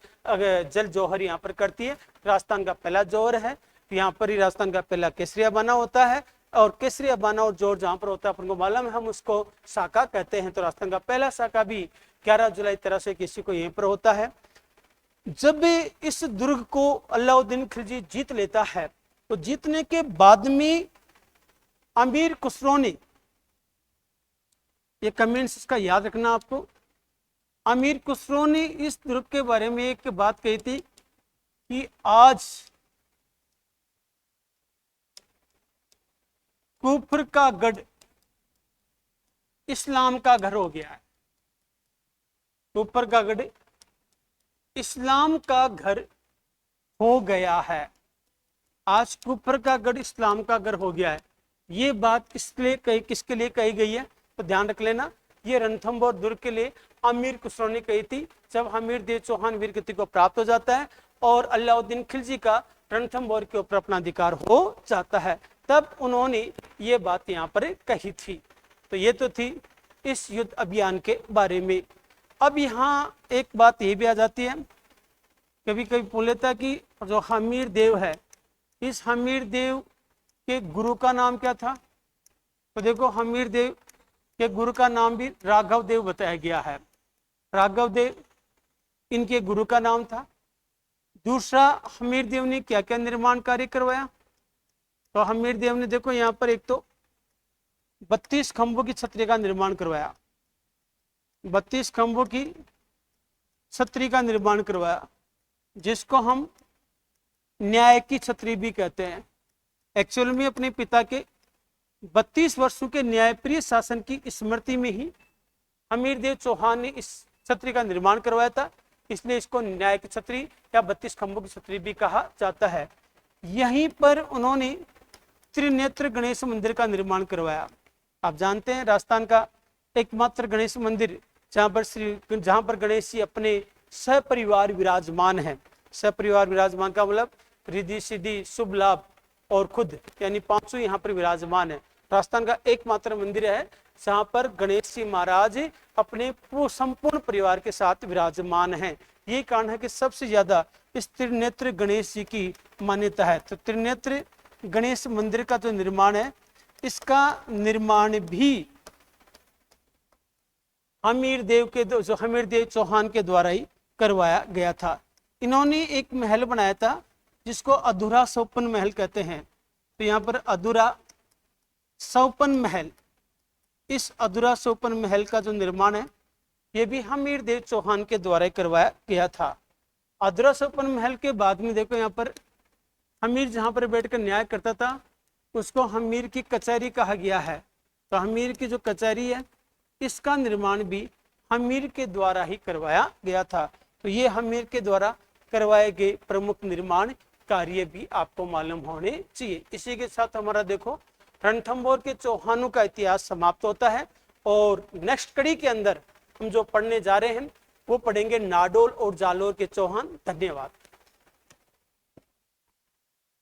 Speaker 1: जल जौहर यहाँ पर करती है। राजस्थान का पहला जौहर है, यहाँ पर ही राजस्थान का पहला केसरिया बाना होता है, और केसरिया बाना और जोर जहाँ पर होता है अपन को मालूम है, हम उसको साका कहते हैं। तो राजस्थान का पहला साका भी 11 जुलाई 1301 ईस्वी को यहीं पर होता है। जब इस दुर्ग को अलाउद्दीन खिलजी जीत लेता है, तो जीतने के बाद में अमीर खुसरो ने, ये कमेंट्स इसका याद रखना आपको, अमीर खुसरो ने इस दुर्ग के बारे में एक बात कही थी कि आज कुफर का गढ़ इस्लाम का घर हो गया है। कुफर का गढ़ इस्लाम का घर हो गया है, आज कुफर का गढ़ इस्लाम का घर हो गया है। ये बात किसके लिए कही गई है, तो ध्यान रख लेना, ये रणथंभौर दुर्ग के लिए अमीर खुसरो ने कही थी। जब हमीर देव चौहान वीरगति को प्राप्त हो जाता है और अलाउद्दीन खिलजी का रणथंभौर के ऊपर अपना अधिकार हो जाता है, तब उन्होंने ये बात यहाँ पर कही थी। तो ये तो थी इस युद्ध अभियान के बारे में। अब यहाँ एक बात ये भी आ जाती है, कभी कभी पूछ लेता कि जो हमीर देव है, इस हमीर देव के गुरु का नाम क्या था, तो देखो हमीर देव के गुरु का नाम भी राघव देव बताया गया है। राघव देव इनके गुरु का नाम था। दूसरा, हमीर देव ने क्या क्या निर्माण कार्य करवाया, तो हमीर देव ने देखो यहाँ पर एक तो 32 खंभों की छतरी का निर्माण करवाया, 32 खंभों की छतरी का निर्माण करवाया, जिसको हम न्याय की छतरी भी कहते हैं। एक्चुअल में अपने पिता के 32 वर्षों के न्यायप्रिय शासन की स्मृति में ही हमीर देव चौहान ने इस छतरी का निर्माण करवाया था, इसलिए इसको न्याय की छतरी या 32 खंभों की छतरी भी कहा जाता है। यहीं पर उन्होंने त्रिनेत्र गणेश मंदिर का निर्माण करवाया। आप जानते हैं राजस्थान का एकमात्र गणेश मंदिर जहाँ पर गणेश जी अपने सपरिवार विराजमान है। सपरिवार विराजमान का मतलब रिद्धि सिद्धि शुभ लाभ और खुद, यानी 500 यहाँ पर विराजमान है। राजस्थान का एकमात्र मंदिर है जहाँ पर गणेश जी महाराज अपने संपूर्ण परिवार के साथ विराजमान हैं। ये कारण है कि सबसे ज्यादा इस त्रिनेत्र गणेश जी की मान्यता है। तो त्रिनेत्र गणेश मंदिर का जो निर्माण है, इसका निर्माण भी हमीर देव चौहान के द्वारा ही करवाया गया था। इन्होंने एक महल बनाया था जिसको अधूरा सोपन महल कहते हैं। तो यहाँ पर अधूरा सोपन महल, इस अधूरा सोपन महल का जो निर्माण है, ये भी हमीर देव चौहान के द्वारा करवाया गया था। अधूरा सोपन महल के बाद में देखो यहाँ पर हमीर जहाँ पर बैठकर न्याय करता था, उसको हमीर की कचहरी कहा गया है। तो हमीर की जो कचहरी है, इसका निर्माण भी हमीर के द्वारा ही करवाया गया था। तो ये हमीर के द्वारा करवाए गए प्रमुख निर्माण कार्य भी आपको मालूम होने चाहिए। इसी के साथ हमारा देखो रणथंभौर के चौहानों का इतिहास समाप्त होता है। और नेक्स्ट कड़ी के अंदर हम जो पढ़ने जा रहे हैं वो पढ़ेंगे नाडोल और जालोर के चौहान। धन्यवाद।